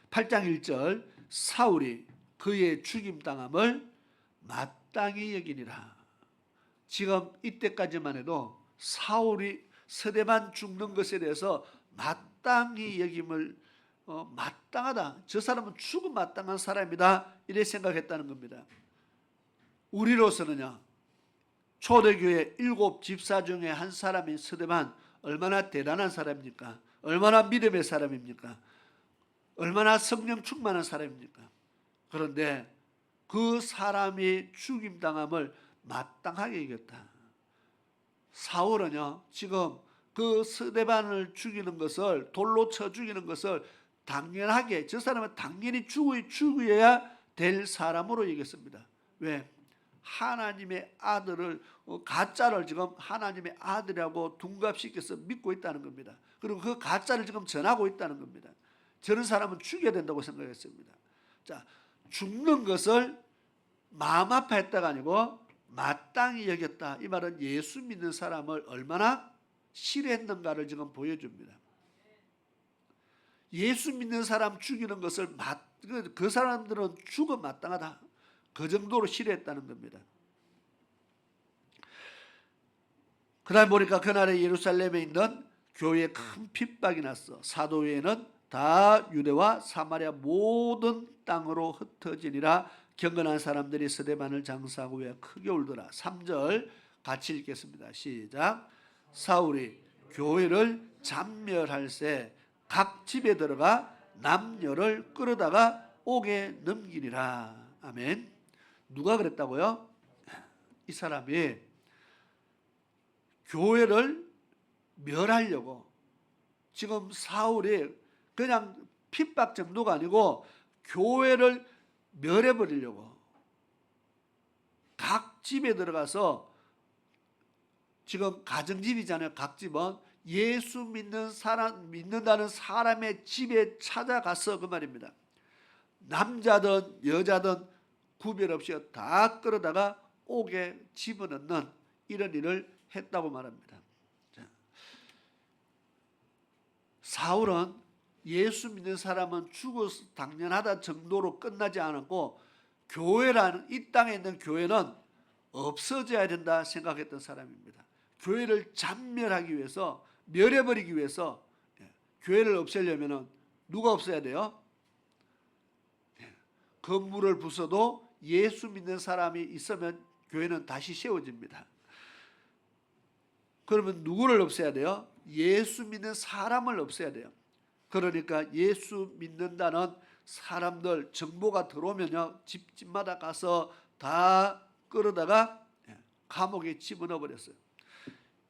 8장 1절 사울이 그의 죽임당함을 마땅히 여기니라. 지금 이때까지만 해도 사울이 스데반 죽는 것에 대해서 마땅히 여김을 마땅하다. 저 사람은 죽음 마땅한 사람이다. 이래 생각했다는 겁니다. 우리로서는요. 초대교회 7 집사 중에 한 사람인 스데반 얼마나 대단한 사람입니까? 얼마나 믿음의 사람입니까? 얼마나 성령 충만한 사람입니까? 그런데 그 사람이 죽임당함을 마땅하게 여겼다. 사울은요 지금 그 스데반을 죽이는 것을 돌로 쳐 죽이는 것을 당연하게 저 사람은 당연히 죽여야 될 사람으로 여겼습니다. 왜? 하나님의 아들을 가짜를 지금 하나님의 아들이라고 둔갑시켜서 믿고 있다는 겁니다. 그리고 그 가짜를 지금 전하고 있다는 겁니다. 저런 사람은 죽여야 된다고 생각했습니다. 자, 죽는 것을 마음 아파했다가 아니고 마땅히 여겼다. 이 말은 예수 믿는 사람을 얼마나 싫어했는가를 지금 보여줍니다. 예수 믿는 사람 죽이는 것을 그 사람들은 죽어 마땅하다. 그 정도로 싫어했다는 겁니다. 그 다음 보니까 그날에 예루살렘에 있는 교회에 큰 핍박이 났어. 사도회에는 다 유대와 사마리아 모든 땅으로 흩어지니라. 경건한 사람들이 스데반을 장사하고 왜 크게 울더라. 3절 같이 읽겠습니다. 시작. 사울이 교회를 잔멸할세 각 집에 들어가 남녀를 끌어다가 옥에 넘기니라. 아멘. 누가 그랬다고요? 이 사람이 교회를 멸하려고, 지금 사울이 그냥 핍박 정도가 아니고 교회를 멸해버리려고 각 집에 들어가서, 지금 가정집이잖아요. 각 집은 예수 믿는 사람, 믿는다는 사람의 집에 찾아가서 그 말입니다. 남자든 여자든 구별 없이 다 끌어다가 옥에 집어넣는 이런 일을 했다고 말합니다. 사울은 예수 믿는 사람은 죽어서 당연하다 정도로 끝나지 않았고, 교회라는, 이 땅에 있는 교회는 없어져야 된다 생각했던 사람입니다. 교회를 잔멸하기 위해서, 멸해버리기 위해서, 교회를 없애려면 누가 없어야 돼요? 건물을 부숴도 예수 믿는 사람이 있으면 교회는 다시 세워집니다. 그러면 누구를 없애야 돼요? 예수 믿는 사람을 없애야 돼요. 그러니까 예수 믿는다는 사람들 정보가 들어오면요, 집집마다 가서 다 끌어다가 감옥에 집어넣어 버렸어요.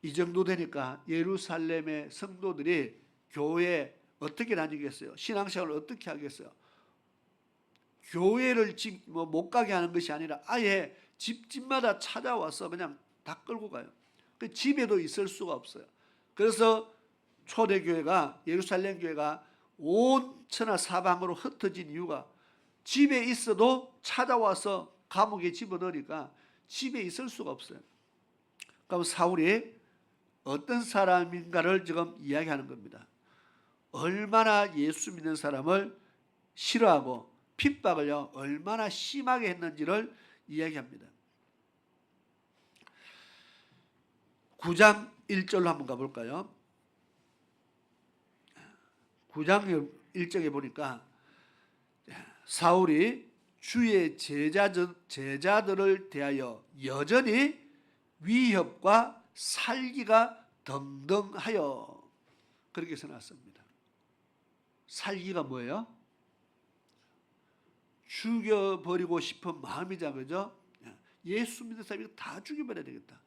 이 정도 되니까 예루살렘의 성도들이 교회에 어떻게 다니겠어요? 신앙생활을 어떻게 하겠어요? 교회를 못 가게 하는 것이 아니라 아예 집집마다 찾아와서 그냥 다 끌고 가요. 그 집에도 있을 수가 없어요. 그래서 초대교회가, 예루살렘 교회가 온 천하 사방으로 흩어진 이유가, 집에 있어도 찾아와서 감옥에 집어넣으니까 집에 있을 수가 없어요. 그럼 사울이 어떤 사람인가를 지금 이야기하는 겁니다. 얼마나 예수 믿는 사람을 싫어하고 핍박을요 얼마나 심하게 했는지를 이야기합니다. 9장 1절로 한번 가볼까요? 9장 1절에 보니까 사울이 주의 제자들을 대하여 여전히 위협과 살기가 등등하여, 그렇게 써놨습니다. 살기가 뭐예요? 죽여버리고 싶은 마음이자, 그죠? 예수 믿는 사람이 다 죽여버려야 되겠다.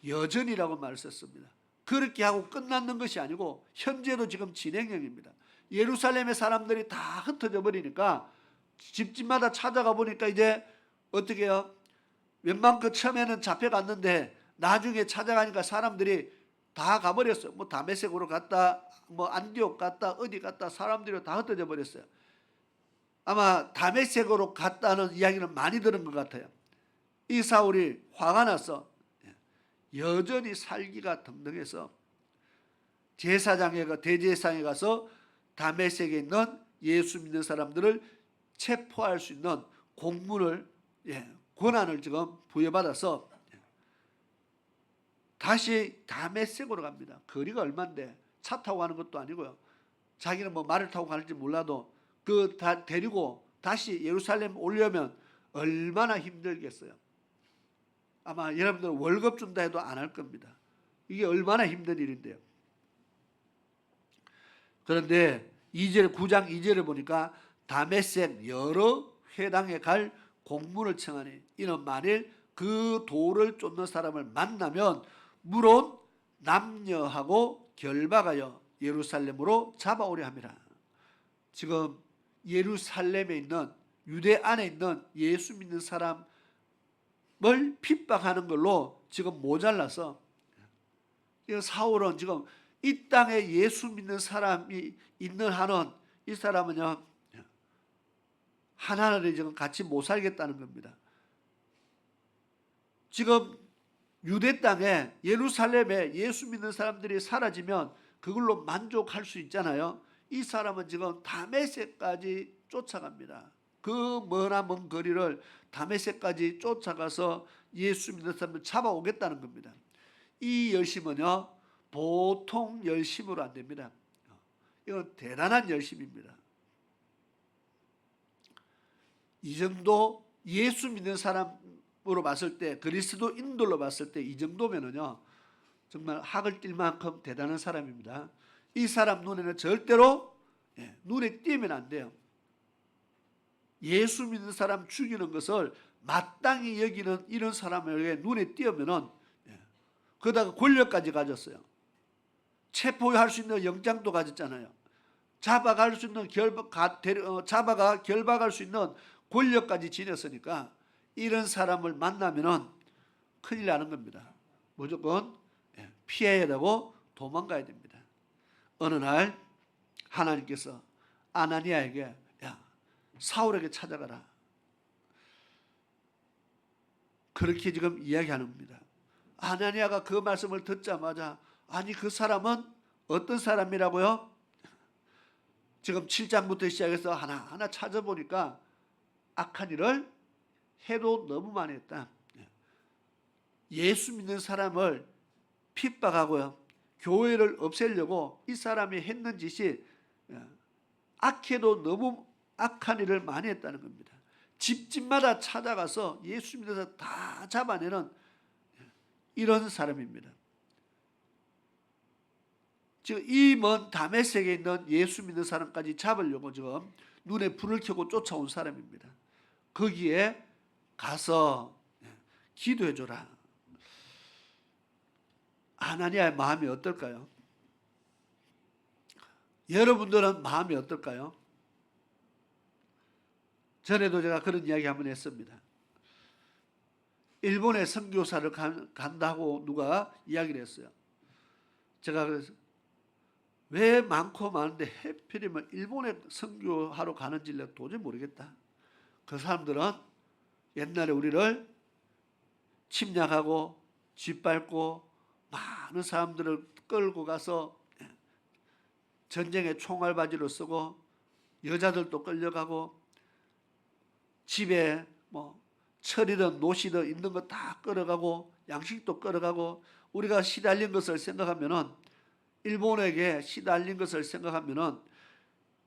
여전이라고 말을 썼습니다. 그렇게 하고 끝났는 것이 아니고 현재도 지금 진행형입니다. 예루살렘의 사람들이 다 흩어져 버리니까 집집마다 찾아가 보니까 이제 어떻게 해요? 웬만큼 처음에는 잡혀갔는데 나중에 찾아가니까 사람들이 다 가버렸어요. 뭐 다메섹으로 갔다, 뭐 안디옥 갔다, 어디 갔다, 사람들이 다 흩어져 버렸어요. 아마 다메섹으로 갔다는 이야기는 많이 들은 것 같아요. 이 사울이 화가 나서 여전히 살기가 등등해서 대제사장에 가서 다메섹에 있는 예수 믿는 사람들을 체포할 수 있는 공문을, 권한을 지금 부여받아서 다시 다메섹으로 갑니다. 거리가 얼만데 차 타고 가는 것도 아니고요. 자기는 뭐 말을 타고 가는지 몰라도 그 다 데리고 다시 예루살렘 오려면 얼마나 힘들겠어요. 아마 여러분들 월급 준다 해도 안 할 겁니다. 이게 얼마나 힘든 일인데요. 그런데 9장 2절을 보니까 다메섹 여러 회당에 갈 공문을 청하니 이는 만일 그 돌을 쫓는 사람을 만나면 물론 남녀하고 결박하여 예루살렘으로 잡아오려 함이라. 지금 예루살렘에 있는, 유대 안에 있는 예수 믿는 사람을 핍박하는 걸로 지금 모자라서, 사울은 지금 이 땅에 예수 믿는 사람이 있는 한은 이 사람은요 하나를 지금 같이 못 살겠다는 겁니다. 지금 유대 땅에, 예루살렘에 예수 믿는 사람들이 사라지면 그걸로 만족할 수 있잖아요. 이 사람은 지금 다메섹까지 쫓아갑니다. 그 먼 거리를 다메섹까지 쫓아가서 예수 믿는 사람을 잡아오겠다는 겁니다. 이 열심은요 보통 열심으로 안 됩니다. 이건 대단한 열심입니다. 이 정도 예수 믿는 사람으로 봤을 때, 그리스도인들로 봤을 때 이 정도면은요 정말 학을 띨 만큼 대단한 사람입니다. 이 사람 눈에는 절대로 눈에 띄면 안 돼요. 예수 믿는 사람 죽이는 것을 마땅히 여기는 이런 사람에게 눈에 띄으면은 그러다가 권력까지 가졌어요. 체포할 수 있는 영장도 가졌잖아요. 잡아갈 수 있는 잡아가 결박할 수 있는 권력까지 지녔으니까 이런 사람을 만나면은 큰일 나는 겁니다. 무조건 피해야 되고 도망가야 됩니다. 어느 날 하나님께서 아나니아에게 야, 사울에게 찾아가라. 그렇게 지금 이야기하는 겁니다. 아나니아가 그 말씀을 듣자마자 아니 그 사람은 어떤 사람이라고요? 지금 7장부터 시작해서 하나하나 찾아보니까 악한 일을 해도 너무 많이 했다. 예수 믿는 사람을 핍박하고요. 교회를 없애려고 이 사람이 했는 짓이 악해도 너무 악한 일을 많이 했다는 겁니다. 집집마다 찾아가서 예수 믿는 사람 다 잡아내는 이런 사람입니다. 지금 이 먼 다메섹에 있는 예수 믿는 사람까지 잡으려고 지금 눈에 불을 켜고 쫓아온 사람입니다. 거기에 가서 기도해 줘라. 하나님의 마음이 어떨까요? 여러분들은 마음이 어떨까요? 전에도 제가 그런 이야기 한번 했습니다. 일본에 선교사를 간다고 누가 이야기를 했어요. 제가 그래서 왜 많고 많은데 하필이면 일본에 선교하러 가는지 내가 도저히 모르겠다. 그 사람들은 옛날에 우리를 침략하고 짓밟고 많은 사람들을 끌고 가서 전쟁에 총알바지로 쓰고 여자들도 끌려가고 집에 뭐 철이든 노시든 있는 거 다 끌어가고 양식도 끌어가고 우리가 시달린 것을 생각하면은 일본에게 시달린 것을 생각하면은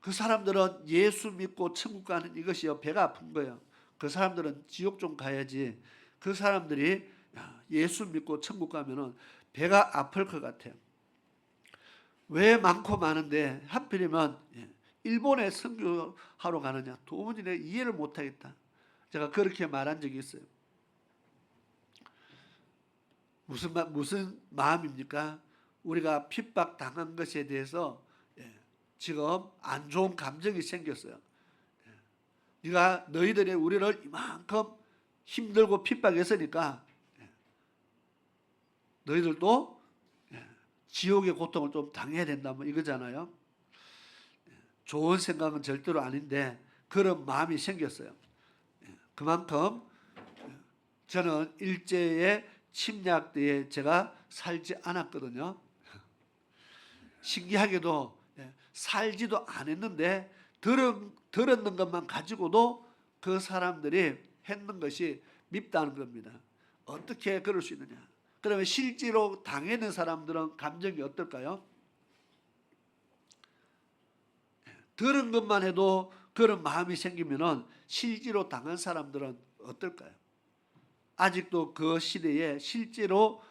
그 사람들은 예수 믿고 천국 가는 이것이요 배가 아픈 거예요. 그 사람들은 지옥 좀 가야지. 그 사람들이 예수 믿고 천국 가면은 배가 아플 것 같아요. 왜 많고 많은데 하필이면 일본에 선교하러 가느냐? 도무지 내가 이해를 못하겠다. 제가 그렇게 말한 적이 있어요. 무슨 마음입니까? 우리가 핍박당한 것에 대해서 지금 안 좋은 감정이 생겼어요. 너희들이 우리를 이만큼 힘들고 핍박했으니까 너희들도 지옥의 고통을 좀 당해야 된다 뭐 이거잖아요. 좋은 생각은 절대로 아닌데 그런 마음이 생겼어요. 그만큼 저는 일제의 침략대에 제가 살지 않았거든요. 신기하게도 살지도 않았는데 들었는 것만 가지고도 그 사람들이 했는 것이 밉다는 겁니다. 어떻게 그럴 수 있느냐? 그러면 실제로 당하는 사람들은 감정이 어떨까요? 들은 것만 해도 그런 마음이 생기면은 실제로 당한 사람들은 어떨까요? 아직도 그 시대에 실제로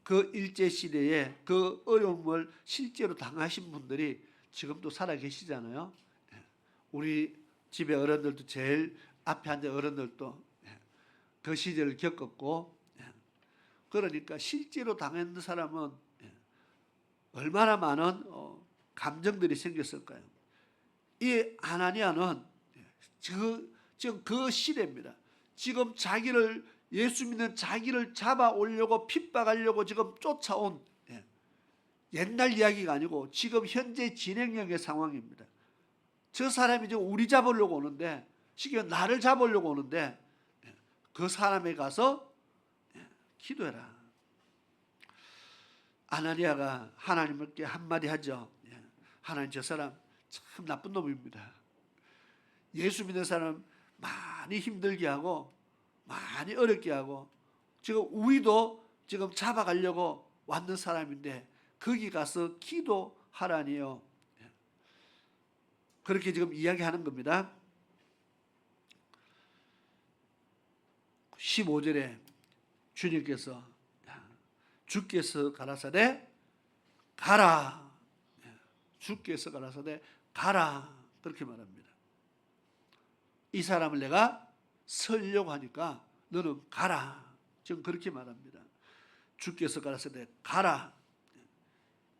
그 일제 시대에 그 어려움을 실제로 당하신 분들이 지금도 살아 계시잖아요. 우리 집에 어른들도 제일 앞에 앉은 어른들도 그 시절을 겪었고 그러니까 실제로 당했는 사람은 얼마나 많은 감정들이 생겼을까요? 이 아나니아는 지금 그 시대입니다. 지금 예수 믿는 자기를 잡아오려고 핍박하려고 지금 쫓아온 옛날 이야기가 아니고 지금 현재 진행형의 상황입니다. 저 사람이 지금 우리 잡으려고 오는데 지금 나를 잡으려고 오는데 그 사람에 가서 기도해라. 아나니아가 하나님께 한마디 하죠. 하나님 저 사람 참 나쁜 놈입니다. 예수 믿는 사람 많이 힘들게 하고 많이 어렵게 하고 지금 우리도 지금 잡아가려고 왔는 사람인데 거기 가서 기도하라니요. 그렇게 지금 이야기하는 겁니다. 15절에 주님께서 주께서 가라사대 가라. 주께서 가라사대 가라. 그렇게 말합니다. 이 사람을 내가 살려고 하니까 너는 가라. 지금 그렇게 말합니다. 주께서 가라사대 가라.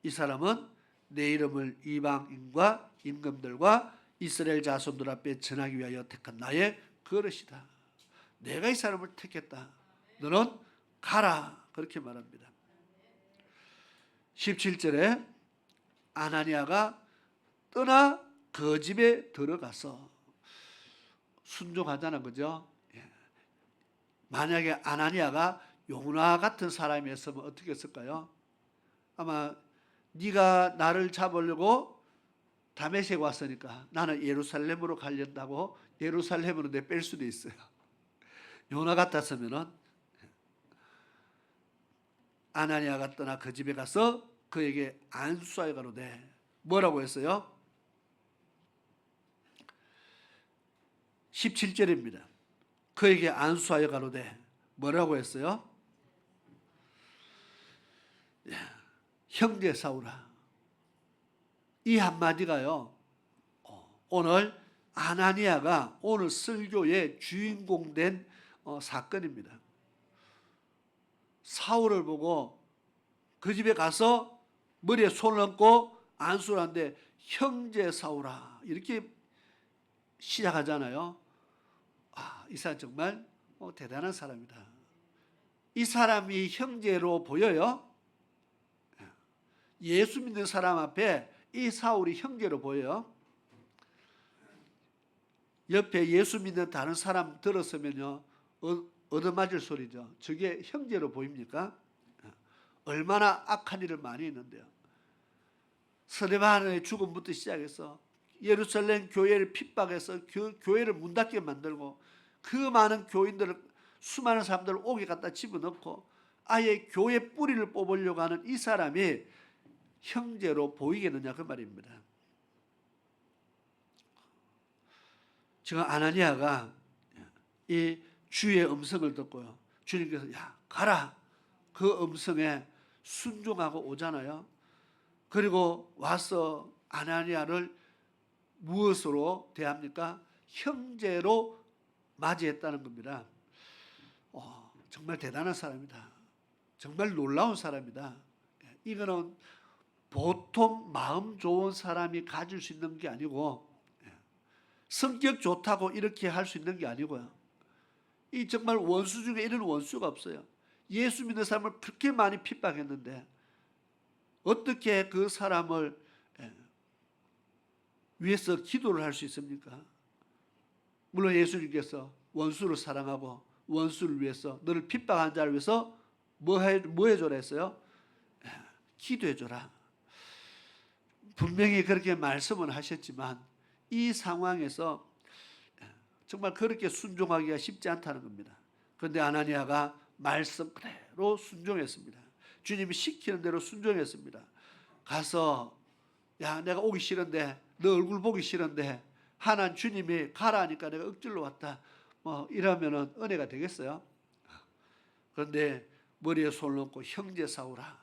이 사람은 내 이름을 이방인과 임금들과 이스라엘 자손들 앞에 전하기 위하여 택한 나의 그릇이다. 내가 이 사람을 택했다. 너는 가라. 그렇게 말합니다. 17절에 아나니아가 떠나 그 집에 들어가서 순종하자는 거죠. 만약에 아나니아가 요나 같은 사람이었으면 어떻게 했을까요? 아마 네가 나를 잡으려고 다메섹에 왔으니까 나는 예루살렘으로 가려다고 예루살렘으로 내뺄 수도 있어요. 요나 같았으면은 아나니아가 떠나 그 집에 가서 그에게 안수하여 가로되 뭐라고 했어요? 17절입니다. 그에게 안수하여 가로되 뭐라고 했어요? 형제 사울아. 이 한마디가요, 오늘 아나니아가 오늘 설교의 주인공 된 사건입니다. 사울을 보고 그 집에 가서 머리에 손을 얹고 안수를 하는데 형제 사울아 이렇게 시작하잖아요. 이 사람 정말 대단한 사람이다. 이 사람이 형제로 보여요. 예수 믿는 사람 앞에 이 사울이 형제로 보여요. 옆에 예수 믿는 다른 사람 들었으면요 얻어맞을 소리죠. 저게 형제로 보입니까? 얼마나 악한 일을 많이 했는데요. 스데반의 죽음부터 시작해서 예루살렘 교회를 핍박해서 교회를 문 닫게 만들고 그 많은 교인들을 수많은 사람들을 옥에 갖다 집어넣고 아예 교회 뿌리를 뽑으려고 하는 이 사람이 형제로 보이겠느냐 그 말입니다. 지금 아나니아가 이 주의 음성을 듣고요. 주님께서 야 가라. 그 음성에 순종하고 오잖아요. 그리고 와서 아나니아를 무엇으로 대합니까? 형제로 맞이했다는 겁니다. 정말 대단한 사람이다. 정말 놀라운 사람이다. 이거는 보통 마음 좋은 사람이 가질 수 있는 게 아니고 성격 좋다고 이렇게 할 수 있는 게 아니고요. 이 정말 원수 중에 이런 원수가 없어요. 예수 믿는 사람을 그렇게 많이 핍박했는데 어떻게 그 사람을 위해서 기도를 할 수 있습니까? 물론 예수님께서 원수를 사랑하고 원수를 위해서 너를 핍박한 자를 위해서 뭐 해줘라 했어요? 기도해줘라. 분명히 그렇게 말씀은 하셨지만 이 상황에서 정말 그렇게 순종하기가 쉽지 않다는 겁니다. 그런데 아나니아가 말씀 그대로 순종했습니다. 주님이 시키는 대로 순종했습니다. 가서 야 내가 오기 싫은데 너 얼굴 보기 싫은데 하나님 주님이 가라 하니까 내가 억지로 왔다. 이러면은 은혜가 되겠어요? 그런데 머리에 손을 얹고 형제 사울아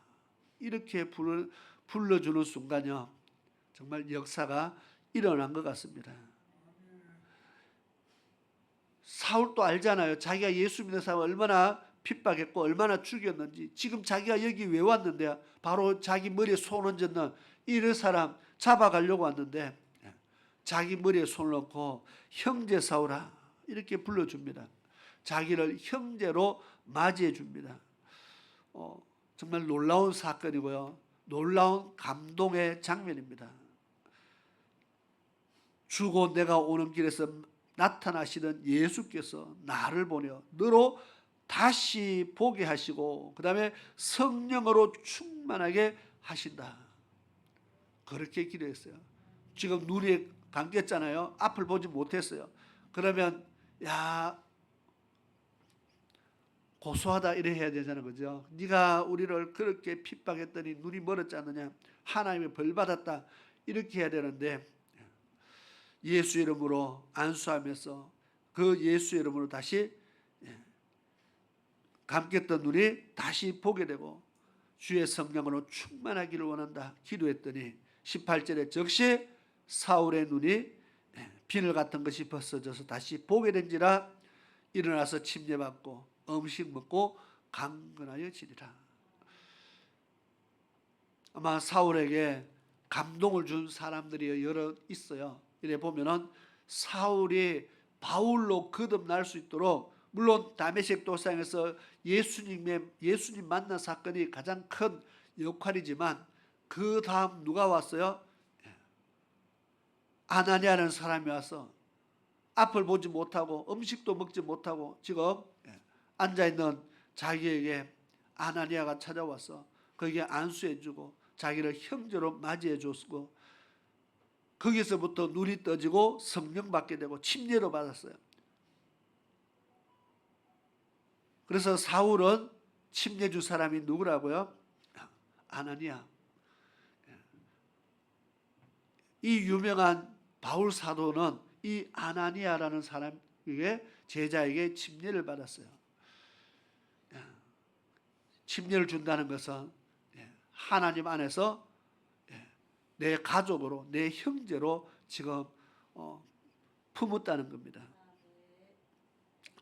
이렇게 불러주는 순간요 정말 역사가 일어난 것 같습니다. 사울도 알잖아요. 자기가 예수 믿는 사람을 얼마나 핍박했고 얼마나 죽였는지. 지금 자기가 여기 왜 왔는데 바로 자기 머리에 손 얹는 이런 사람 잡아가려고 왔는데 자기 머리에 손을 얹고 형제 사울아 이렇게 불러줍니다. 자기를 형제로 맞이해 줍니다. 정말 놀라운 사건이고요. 놀라운 감동의 장면입니다. 주고 내가 오는 길에서 나타나시던 예수께서 나를 보내어 너로 다시 보게 하시고 그 다음에 성령으로 충만하게 하신다. 그렇게 기도했어요. 지금 눈이 감겼잖아요. 앞을 보지 못했어요. 그러면 야 고소하다 이래 해야 되잖아요. 그죠? 네가 우리를 그렇게 핍박했더니 눈이 멀었지 않느냐? 하나님의 벌 받았다. 이렇게 해야 되는데 예수 이름으로 안수하면서 그 예수 이름으로 다시 감겼던 눈이 다시 보게 되고 주의 성령으로 충만하기를 원한다 기도했더니 18절에 즉시 사울의 눈이 비늘 같은 것이 벗어져서 다시 보게 된지라 일어나서 침례받고 음식 먹고 강건하여 지리라. 아마 사울에게 감동을 준 사람들이 여러 있어요. 이래 보면은 사울이 바울로 거듭날 수 있도록, 물론 다메섹 도상에서 예수님 만난 사건이 가장 큰 역할이지만 그 다음 누가 왔어요? 아나니아라는 사람이 와서 앞을 보지 못하고 음식도 먹지 못하고 지금 앉아있는 자기에게 아나니아가 찾아와서 거기에 안수해주고 자기를 형제로 맞이해줬고 거기서부터 눈이 떠지고 성령 받게 되고 침례로 받았어요. 그래서 사울은 침례 주 사람이 누구라고요? 아나니아. 이 유명한 바울 사도는 이 아나니아라는 사람에게 제자에게 침례를 받았어요. 침례를 준다는 것은 하나님 안에서 내 가족으로, 내 형제로 지금 품었다는 겁니다.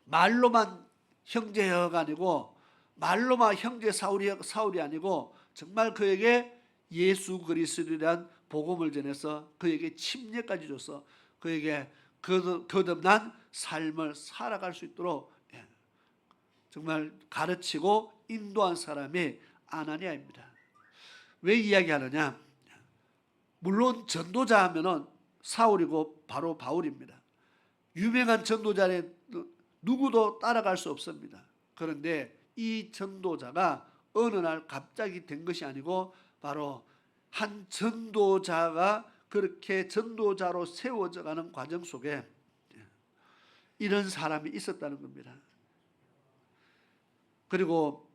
말로만 형제가 아니고, 말로만 형제 사울이 아니고 정말 그에게 예수 그리스도에 복음을 전해서 그에게 침례까지 줘서 그에게 거듭난 삶을 살아갈 수 있도록 정말 가르치고 인도한 사람이 아나니아입니다. 왜 이야기하느냐? 물론 전도자 하면은 사울이고 바로 바울입니다. 유명한 전도자는 누구도 따라갈 수 없습니다. 그런데 이 전도자가 어느 날 갑자기 된 것이 아니고 바로 한 전도자가 그렇게 전도자로 세워져 가는 과정 속에 이런 사람이 있었다는 겁니다. 그리고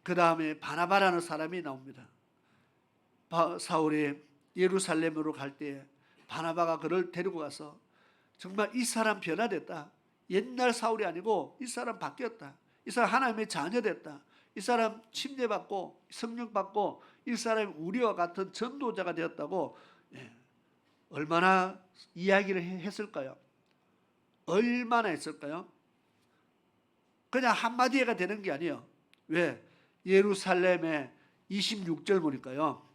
그 다음에 바나바라는 사람이 나옵니다. 사울이 예루살렘으로 갈 때에 바나바가 그를 데리고 가서 정말 이 사람 변화됐다. 옛날 사울이 아니고 이 사람 바뀌었다. 이 사람 하나님의 자녀 됐다. 이 사람 침례받고 성령 받고 이 사람이 우리와 같은 전도자가 되었다고 얼마나 이야기를 했을까요? 얼마나 했을까요? 그냥 한마디가 되는 게 아니에요. 왜? 예루살렘에 26절 보니까요.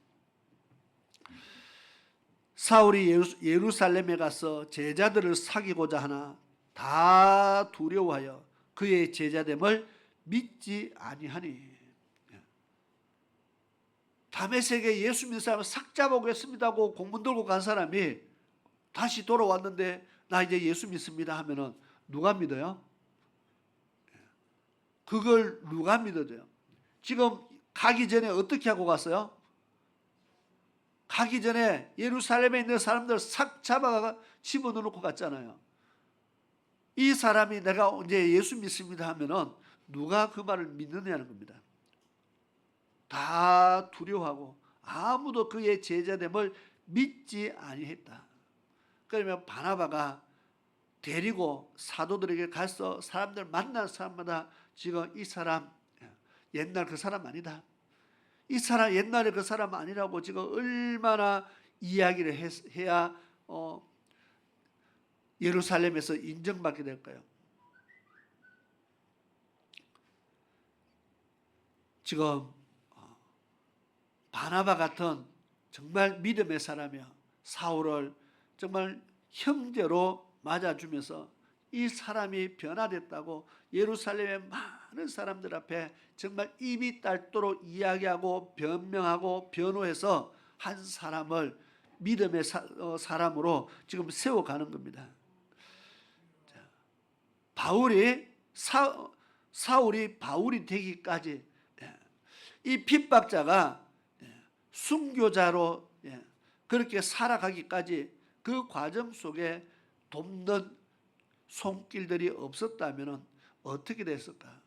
사울이 예루살렘에 가서 제자들을 사귀고자 하나 다 두려워하여 그의 제자됨을 믿지 아니하니. 다메섹에 예수 믿는 사람을 싹 잡아오겠습니다 하고 공문 들고 간 사람이 다시 돌아왔는데 나 이제 예수 믿습니다 하면은 누가 믿어요? 그걸 누가 믿어줘요? 지금 가기 전에 어떻게 하고 갔어요? 가기 전에 예루살렘에 있는 사람들 싹 잡아가 집어넣고 갔잖아요. 이 사람이 내가 이제 예수 믿습니다 하면은 누가 그 말을 믿느냐는 겁니다. 다 두려워하고 아무도 그의 제자됨을 믿지 아니했다. 그러면 바나바가 데리고 사도들에게 가서 사람들 만난 사람마다 지금 이 사람 옛날 그 사람 아니다. 이 사람 옛날에 그 사람 아니라고 지금 얼마나 이야기를 해야 예루살렘에서 인정받게 될까요? 지금 바나바 같은 정말 믿음의 사람이야. 사울을 정말 형제로 맞아주면서 이 사람이 변화됐다고 예루살렘의 많은 사람들 앞에 정말 입이 닳도록 이야기하고 변명하고 변호해서 한 사람을 믿음의 사람으로 지금 세워가는 겁니다. 사울이 바울이 되기까지 이 핍박자가 순교자로 그렇게 살아가기까지 그 과정 속에 돕는 손길들이 없었다면 어떻게 됐을까?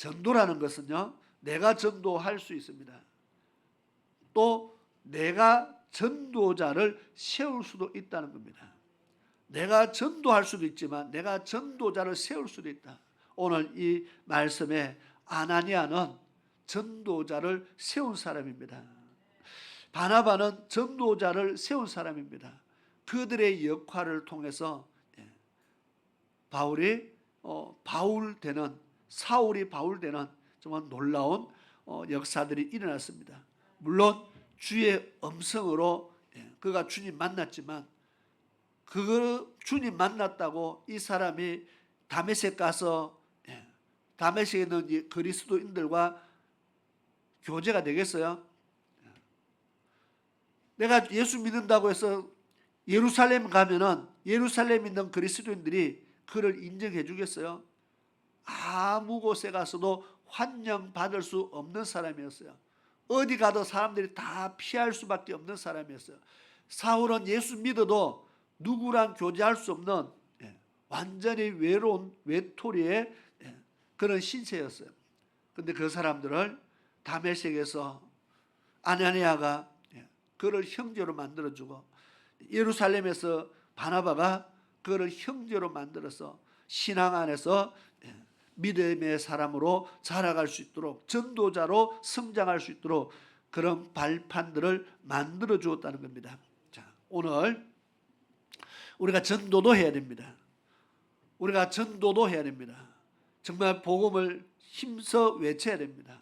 전도라는 것은요, 내가 전도할 수 있습니다. 또 내가 전도자를 세울 수도 있다는 겁니다. 내가 전도할 수도 있지만 내가 전도자를 세울 수도 있다. 오늘 이 말씀에 아나니아는 전도자를 세운 사람입니다. 바나바는 전도자를 세운 사람입니다. 그들의 역할을 통해서 바울이 바울되는, 사울이 바울되는 정말 놀라운 역사들이 일어났습니다. 물론 주의 음성으로 그가 주님 만났지만 그 주님 만났다고 이 사람이 다메섹 가서 다메섹에 있는 이 그리스도인들과 교제가 되겠어요? 내가 예수 믿는다고 해서 예루살렘 가면은 예루살렘에 있는 그리스도인들이 그를 인정해 주겠어요? 아무 곳에 가서도 환영받을 수 없는 사람이었어요. 어디 가도 사람들이 다 피할 수밖에 없는 사람이었어요. 사울은 예수 믿어도 누구랑 교제할 수 없는 완전히 외로운 외톨이의 그런 신세였어요. 그런데 그 사람들을 다메섹에서 아나니아가 그를 형제로 만들어주고, 예루살렘에서 바나바가 그를 형제로 만들어서 신앙 안에서 믿음의 사람으로 자라갈 수 있도록, 전도자로 성장할 수 있도록 그런 발판들을 만들어 주었다는 겁니다. 자, 오늘 우리가 전도도 해야 됩니다. 우리가 전도도 해야 됩니다. 정말 복음을 힘써 외쳐야 됩니다.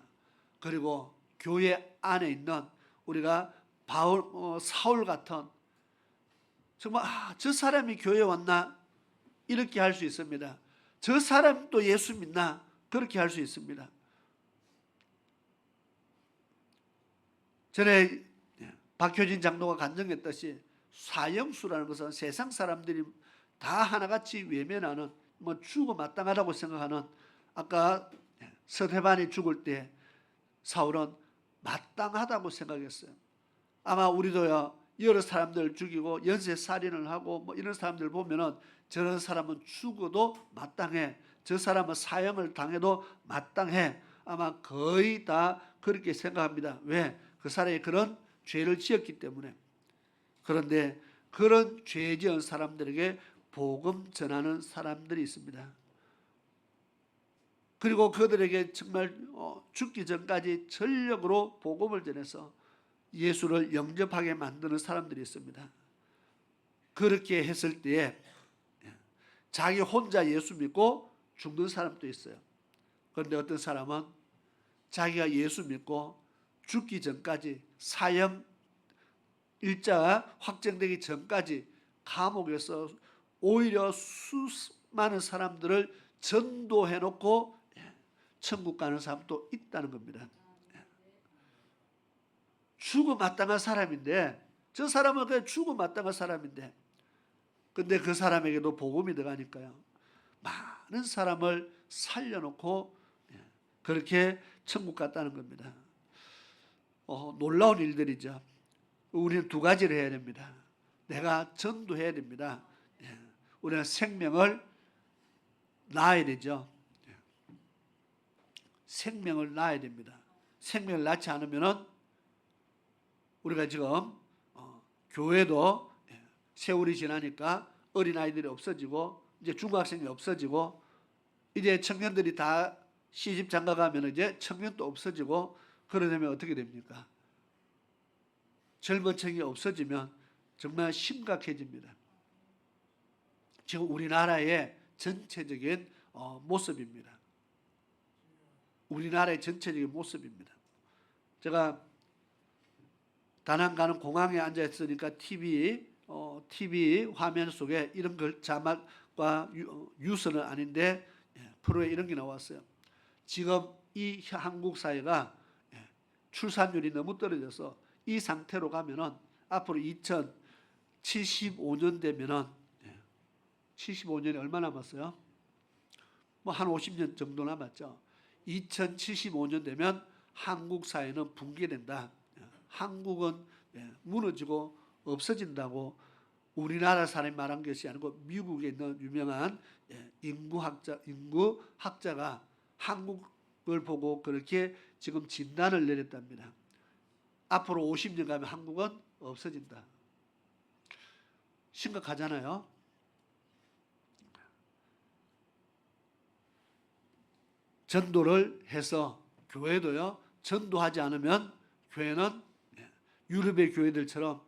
그리고 교회 안에 있는 우리가 사울 같은, 정말 저 사람이 교회 왔나 이렇게 할 수 있습니다. 저 사람 또 예수 믿나 그렇게 할 수 있습니다. 전에 박효진 장로가 간증했듯이 사형수라는 것은 세상 사람들이 다 하나같이 외면하는, 죽어 마땅하다고 생각하는, 아까 스데반이 죽을 때 사울은 마땅하다고 생각했어요. 아마 우리도요, 여러 사람들 죽이고 연쇄살인을 하고 이런 사람들 보면은 저런 사람은 죽어도 마땅해, 저 사람은 사형을 당해도 마땅해, 아마 거의 다 그렇게 생각합니다. 왜? 그 사람이 그런 죄를 지었기 때문에. 그런데 그런 죄 지은 사람들에게 복음 전하는 사람들이 있습니다. 그리고 그들에게 정말 죽기 전까지 전력으로 복음을 전해서 예수를 영접하게 만드는 사람들이 있습니다. 그렇게 했을 때에 자기 혼자 예수 믿고 죽는 사람도 있어요. 그런데 어떤 사람은 자기가 예수 믿고 죽기 전까지, 사형 일자가 확정되기 전까지 감옥에서 오히려 수많은 사람들을 전도해놓고 천국 가는 사람도 있다는 겁니다. 죽어 마땅한 사람인데, 저 사람은 그냥 죽어 마땅한 사람인데, 근데 그 사람에게도 복음이 들어가니까요, 많은 사람을 살려놓고 그렇게 천국 갔다는 겁니다. 놀라운 일들이죠. 우리는 두 가지를 해야 됩니다. 내가 전도해야 됩니다. 우리는 생명을 낳아야 되죠. 생명을 낳아야 됩니다. 생명을 낳지 않으면은 우리가 지금 교회도 세월이 지나니까 어린아이들이 없어지고, 이제 중학생이 없어지고, 이제 청년들이 다 시집 장가 가면 이제 청년도 없어지고, 그러려면 어떻게 됩니까? 젊은 층이 없어지면 정말 심각해집니다. 지금 우리나라의 전체적인 모습입니다. 우리나라의 전체적인 모습입니다. 제가 다낭 가는 공항에 앉아 있으니까 TV 화면 속에 이런 글 자막과 뉴스는 아닌데 프로에 이런 게 나왔어요. 지금 이 한국 사회가 출산율이 너무 떨어져서 이 상태로 가면은 앞으로 2075년 되면은, 75년이 얼마 남았어요? 한 50년 정도 남았죠. 2075년 되면 한국 사회는 붕괴된다. 한국은 무너지고 없어진다고 우리나라 사람이 말한 것이 아니고 미국에 있는 유명한 인구학자가 한국은 그걸 보고 그렇게 지금 진단을 내렸답니다. 앞으로 50년 가면 한국은 없어진다. 심각하잖아요. 전도를 해서 교회도요, 전도하지 않으면 교회는 유럽의 교회들처럼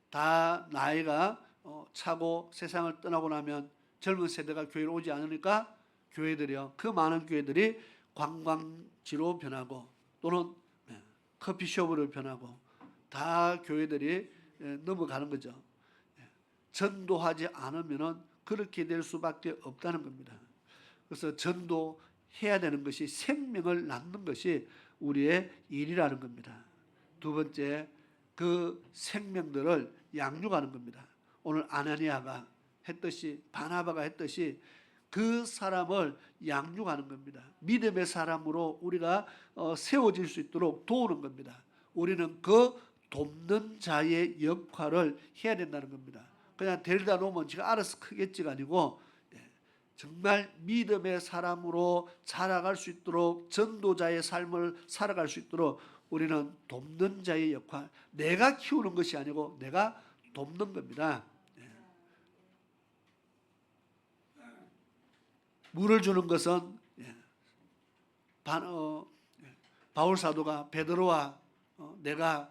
다 나이가 차고 세상을 떠나고 나면 젊은 세대가 교회로 오지 않으니까 교회들이요, 그 많은 교회들이 관광지로 변하고 또는 커피숍으로 변하고 다 교회들이 넘어가는 거죠. 전도하지 않으면 그렇게 될 수밖에 없다는 겁니다. 그래서 전도해야 되는 것이, 생명을 낳는 것이 우리의 일이라는 겁니다. 두 번째, 그 생명들을 양육하는 겁니다. 오늘 아나니아가 했듯이, 바나바가 했듯이 그 사람을 양육하는 겁니다. 믿음의 사람으로 우리가 세워질 수 있도록 도우는 겁니다. 우리는 그 돕는 자의 역할을 해야 된다는 겁니다. 그냥 데려다 놓으면 지가 알아서 크겠지가 아니고, 정말 믿음의 사람으로 자라갈 수 있도록, 전도자의 삶을 살아갈 수 있도록 우리는 돕는 자의 역할, 내가 키우는 것이 아니고 내가 돕는 겁니다. 물을 주는 것은 바울 사도가 베드로와 내가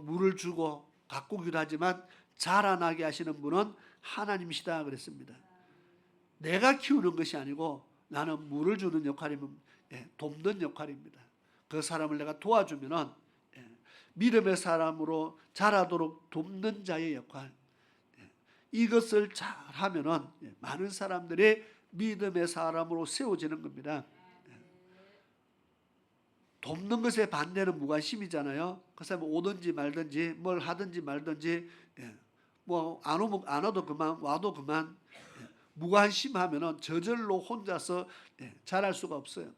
물을 주고 가꾸기도 하지만 자라나게 하시는 분은 하나님이시다 그랬습니다. 내가 키우는 것이 아니고 나는 물을 주는 역할이면 돕는 역할입니다. 그 사람을 내가 도와주면은 믿음의 사람으로 자라도록 돕는 자의 역할, 이것을 잘하면은 많은 사람들이 믿음의 사람으로 세워지는 겁니다. 돕는 것의 반대는 무관심이잖아요. 그 사람이 오든지 말든지 뭘 하든지 말든지 뭐 안 오면 안 와도 그만, 와도 그만. 무관심하면은 저절로 혼자서 자랄 수가 없어요.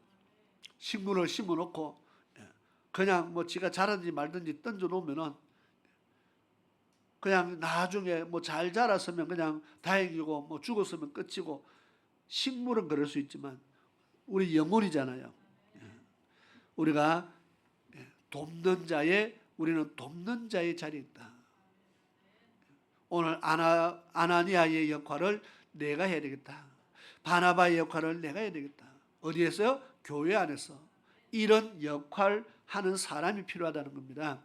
식물을 심어놓고 그냥 뭐 지가 자라든지 말든지 던져 놓으면은 그냥 나중에 뭐 잘 자랐으면 그냥 다행이고 뭐 죽었으면 끝이고, 식물은 그럴 수 있지만 우리 영혼이잖아요. 우리가 우리는 돕는 자의 자리에 있다. 오늘 아나니아의 역할을 내가 해야 되겠다. 바나바의 역할을 내가 해야 되겠다. 어디에서요? 교회 안에서. 이런 역할 하는 사람이 필요하다는 겁니다.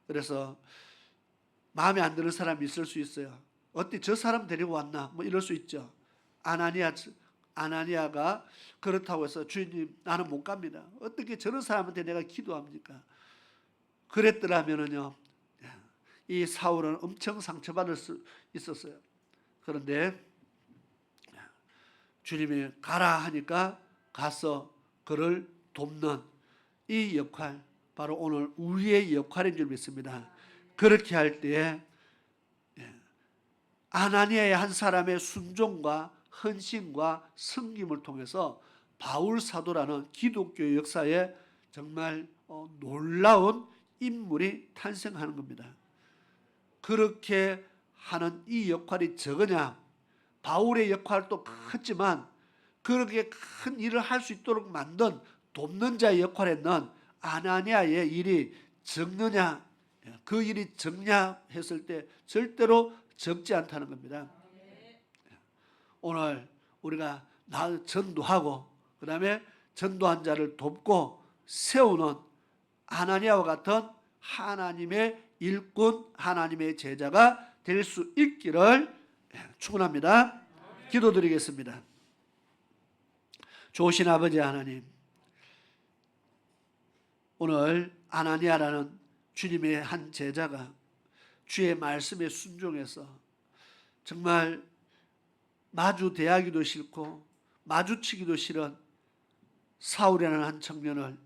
그래서 마음에 안 드는 사람이 있을 수 있어요. 어때 저 사람 데리고 왔나? 뭐 이럴 수 있죠. 아나니아가 그렇다고 해서 주님 나는 못 갑니다. 어떻게 저런 사람한테 내가 기도합니까? 그랬더라면은요, 이 사울은 엄청 상처받을 수 있었어요. 그런데 주님이 가라 하니까 가서 그를 돕는 이 역할, 바로 오늘 우리의 역할인 줄 믿습니다. 그렇게 할 때에 아나니아의 한 사람의 순종과 헌신과 섬김을 통해서 바울 사도라는 기독교 역사에 정말 놀라운 인물이 탄생하는 겁니다. 그렇게 하는 이 역할이 적으냐? 바울의 역할도 컸지만 그렇게 큰 일을 할 수 있도록 만든 돕는 자의 역할에는 아나니아의 일이 적느냐? 그 일이 적냐 했을 때 절대로 적지 않다는 겁니다. 오늘 우리가 전도하고 그 다음에 전도한 자를 돕고 세우는 아나니아와 같은 하나님의 일꾼, 하나님의 제자가 될 수 있기를 축원합니다. 기도드리겠습니다. 좋으신 아버지 하나님, 오늘 아나니아라는 주님의 한 제자가 주의 말씀에 순종해서 정말 마주 대하기도 싫고 마주치기도 싫은 사울이라는 한 청년을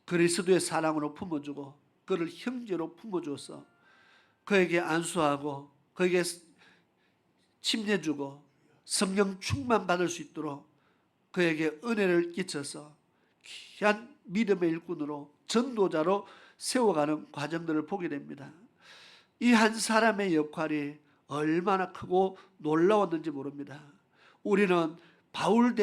그리스도의 사랑으로 품어주고 그를 형제로 품어줘서 그에게 안수하고 그에게 침례주고 성령 충만 받을 수 있도록 그에게 은혜를 끼쳐서 귀한 믿음의 일꾼으로 전도자로 세워가는 과정들을 보게 됩니다. 이 한 사람의 역할이 얼마나 크고 놀라웠는지 모릅니다. 우리는 바울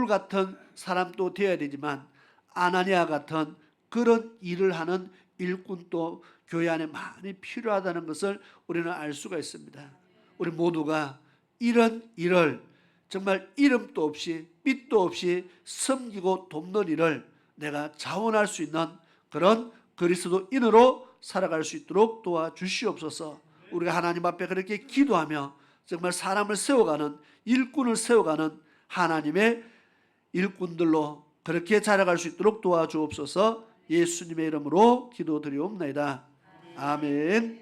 같은 사람도 되어야 되지만 아나니아 같은 그런 일을 하는 일꾼도 교회 안에 많이 필요하다는 것을 우리는 알 수가 있습니다. 우리 모두가 이런 일을 정말 이름도 없이 빛도 없이 섬기고 돕는 일을 내가 자원할 수 있는 그런 그리스도인으로 살아갈 수 있도록 도와주시옵소서. 우리가 하나님 앞에 그렇게 기도하며 정말 사람을 세워가는, 일꾼을 세워가는 하나님의 일꾼들로 그렇게 자라갈 수 있도록 도와주옵소서. 예수님의 이름으로 기도드리옵나이다. 아멘.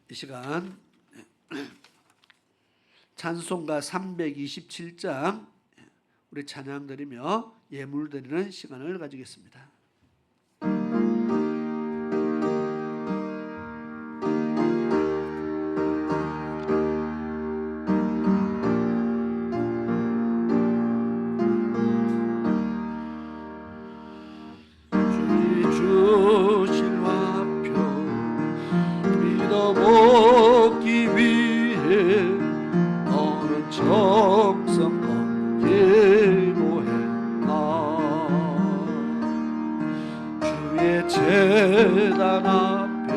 이 시간 찬송가 327장 우리 찬양 드리며 예물 드리는 시간을 가지겠습니다. 제단 앞에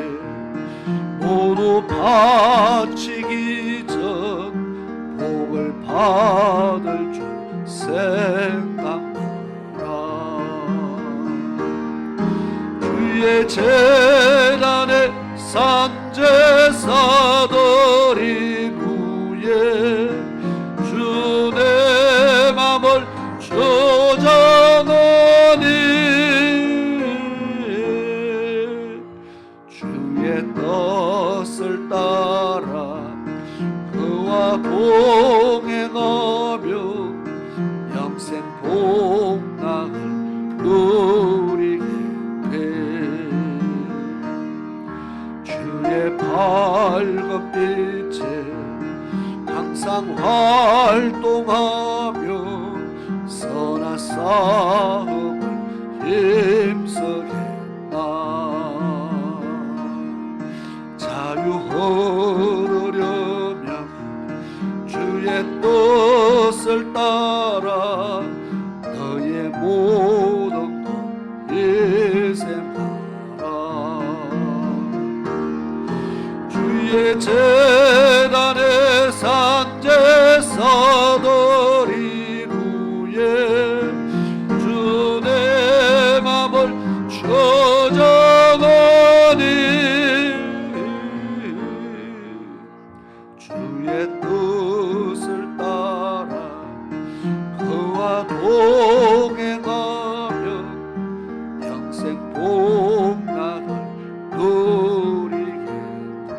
모두 바치기 전 복을 받을 줄 생각하라. 주의 제단에 산제사들이 후에 주 내 맘을 조정하니 뜻을 따라 그와 동행하며 영생 복락을 누리게 돼. 주의 밝은 빛에 항상 활동하며 선한 싸움을 힘쓰게 얻으려면 주의 뜻을 따라 너의 모든 것 희생하라. 주의 제단에 산제사들이 후에 주 내 맘을 조정하니 주의 뜻을 따라 그와 동행하며 영생 복락을 누리게 돼.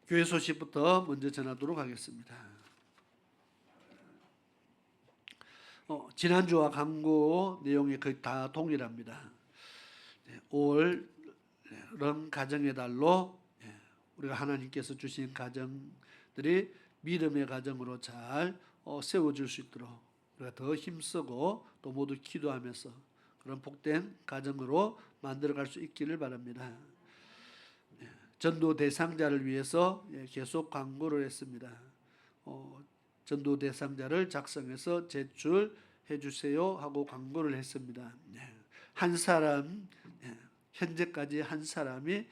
교회 소식부터 먼저 전하도록 하겠습니다. 지난주와 광고 내용이 거의 다 동일합니다. 5월은 가정의 달로 우리가 하나님께서 주신 가정들이 믿음의 가정으로 잘 세워질 수 있도록 우리가 더 힘쓰고 또 모두 기도하면서 그런 복된 가정으로 만들어갈 수 있기를 바랍니다. 전도 대상자를 위해서 계속 광고를 했습니다. 전도 대상자를 작성해서 제출해 주세요 하고 광고를 했습니다. 한 사람, 현재까지 한 사람이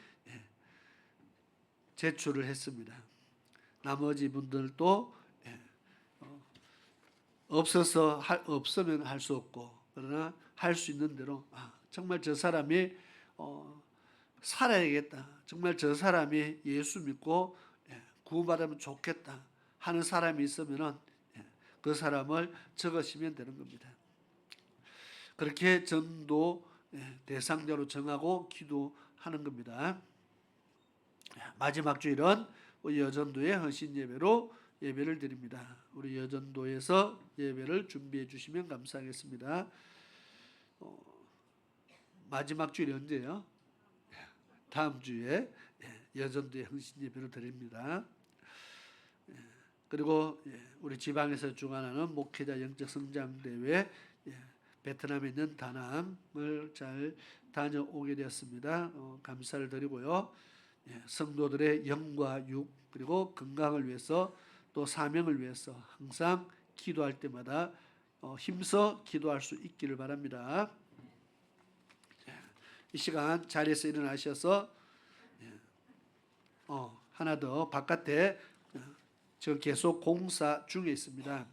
제출을 했습니다. 나머지 분들도 없으면 할 수 없고, 그러나 할 수 있는 대로 정말 저 사람이 살아야겠다, 정말 저 사람이 예수 믿고 구원받으면 좋겠다 하는 사람이 있으면은 그 사람을 적으시면 되는 겁니다. 그렇게 전도 대상자로 정하고 기도하는 겁니다. 마지막 주일은 우리 여전도의 헌신 예배로 예배를 드립니다. 우리 여전도에서 예배를 준비해 주시면 감사하겠습니다. 마지막 주일이 언제요? 다음 주에 여전도의 헌신 예배를 드립니다. 그리고 우리 지방에서 주관하는 목회자 영적 성장 대회, 베트남에 있는 다낭을 잘 다녀오게 되었습니다. 감사를 드리고요. 성도들의 영과 육 그리고 건강을 위해서 또 사명을 위해서 항상 기도할 때마다 힘써 기도할 수 있기를 바랍니다. 이 시간 자리에서 일어나셔서 하나 더 바깥에 지금 계속 공사 중에 있습니다.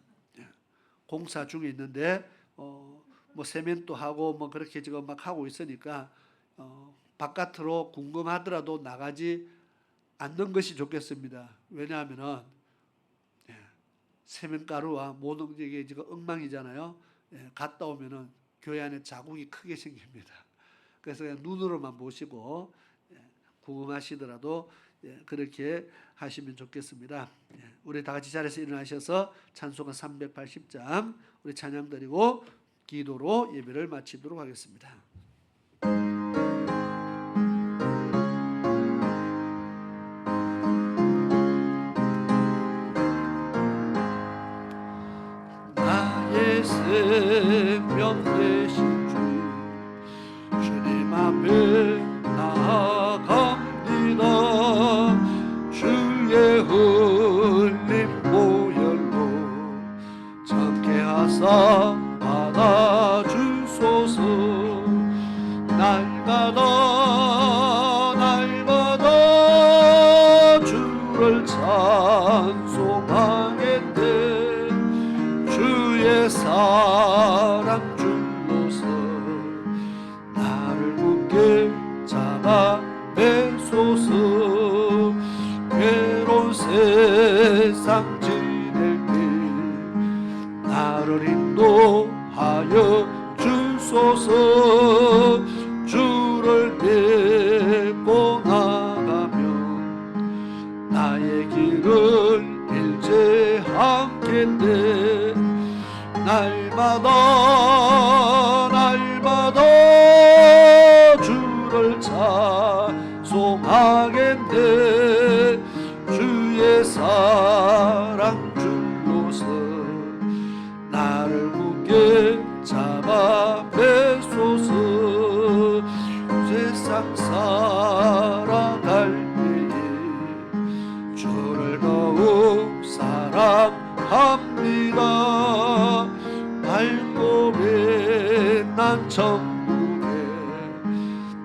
공사 중에 있는데 뭐 세면도 하고 뭐 그렇게 지금 막 하고 있으니까 바깥으로 궁금하더라도 나가지 않는 것이 좋겠습니다. 왜냐하면은 세면가루와 모든 게 지금 엉망이잖아요. 갔다 오면은 교회 안에 자국이 크게 생깁니다. 그래서 그냥 눈으로만 보시고 궁금하시더라도 그렇게 하시면 좋겠습니다. 우리 다 같이 자리에서 일어나셔서 찬송가 380장 우리 찬양 드리고 기도로 예배를 마치도록 하겠습니다. 나의 생명 되신 주 주님 앞에 나아갑니다. 주의 흘린 보혈로 정케하사 받아주소서. 날마다 주를 찬송하겠네. 주의 사랑 줄로서 나를 굳게 잡아 매소서. 괴로운 세상 지낼 때 나를 인도하여 주소서. 주를 믿고 나가면 나의 길을 잃지 않겠네. 날마다 주를 찬송하겠네. 주의 사랑 줄로서 나를 굳게 잡아 매소서. 세상 살아갈 때에 주를 더욱 사랑합니다. 발걸음에 난 천국에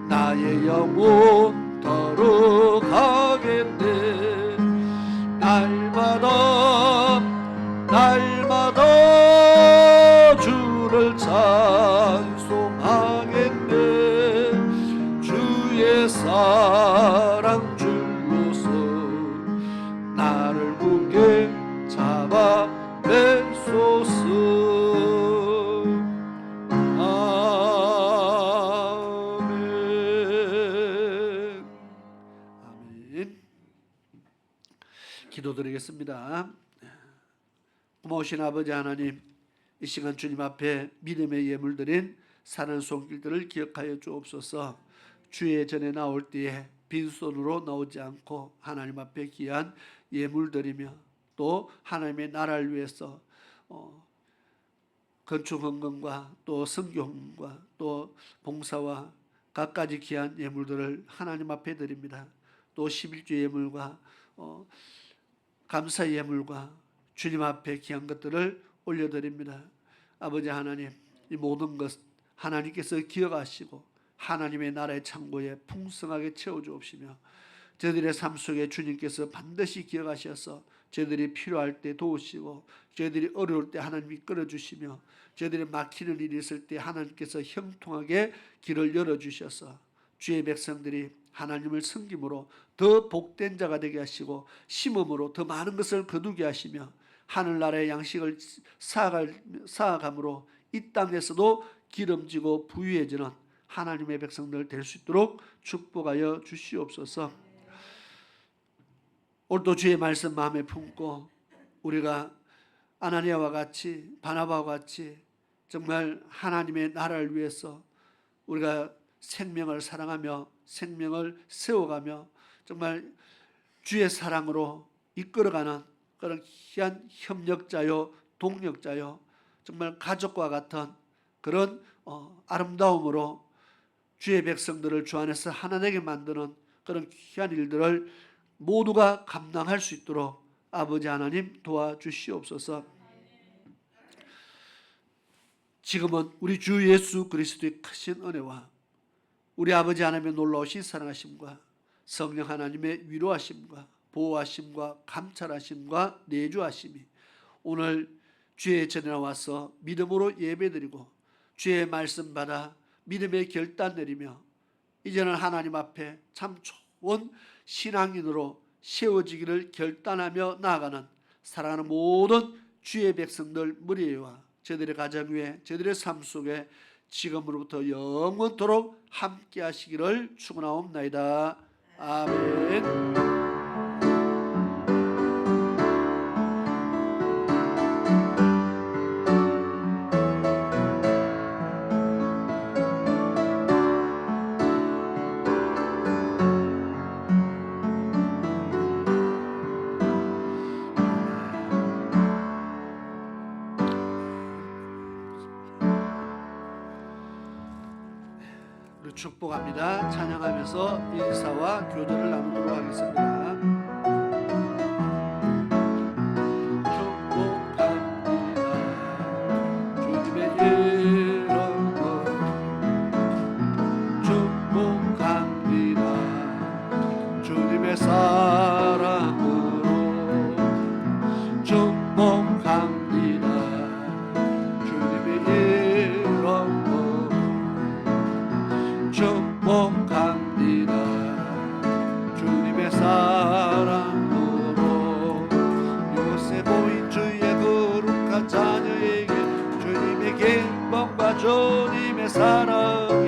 나의 영혼 거룩하겠네. 날마다 주를 찬송하겠네. 주의 사랑 줄로서 나를 굳게 잡아 매소서. 아멘. 아멘. 기도드리겠습니다. 고마우신 아버지 하나님, 이 시간 주님 앞에 믿음의 예물 드린 사는 손길들을 기억하여 주옵소서. 주의 전에 나올 때에 빈손으로 나오지 않고 하나님 앞에 귀한 예물 드리며 또 하나님의 나라를 위해서 건축 헌금과 또 선교 헌금과 또 봉사와 갖가지 귀한 예물들을 하나님 앞에 드립니다. 또 또 11조 예물과 감사 예물과 주님 앞에 귀한 것들을 올려드립니다. 아버지 하나님, 이 모든 것 하나님께서 기억하시고 하나님의 나라의 창고에 풍성하게 채워주옵시며 저희들의 삶 속에 주님께서 반드시 기억하셔서 저희들이 필요할 때 도우시고 저희들이 어려울 때 하나님이 끌어주시며 저희들이 막히는 일이 있을 때 하나님께서 형통하게 길을 열어주셔서 주의 백성들이 하나님을 섬김으로 더 복된 자가 되게 하시고 심음으로 더 많은 것을 거두게 하시며 하늘나라의 양식을 쌓아감으로 이 땅에서도 기름지고 부유해지는 하나님의 백성들 될 수 있도록 축복하여 주시옵소서. 오늘도 주의 말씀 마음에 품고 우리가 아나니아와 같이 바나바와 같이 정말 하나님의 나라를 위해서 우리가 생명을 사랑하며 생명을 세워가며 정말 주의 사랑으로 이끌어가는 그런 귀한 협력자요 동력자요 정말 가족과 같은 그런 아름다움으로 주의 백성들을 주 안에서 하나 되게 만드는 그런 귀한 일들을 모두가 감당할 수 있도록 아버지 하나님 도와주시옵소서. 지금은 우리 주 예수 그리스도의 크신 은혜와 우리 아버지 하나님의 놀라우신 사랑하심과 성령 하나님의 위로하심과 보호하심과 감찰하심과 내주하심이 오늘 주의 전에 와서 믿음으로 예배드리고 주의 말씀 받아 믿음의 결단 내리며 이제는 하나님 앞에 참 좋은 신앙인으로 세워지기를 결단하며 나아가는 사랑하는 모든 주의 백성들 무리와 저들의 가정 위에 저들의 삶 속에 지금으로부터 영원토록 함께 하시기를 축원하옵나이다. 아멘. 축복합니다. 찬양하면서 인사와 교도를 나누도록 하겠습니다. 축복합니다. 주님의 이름으로 축복합니다. 주님의 사랑으로 축복합니다. 주님의 이름으로 축복합니다. 주님의 사랑으로 이곳에 모인 주의 거룩한 자녀에게 주님의 기쁨과 주님의 사랑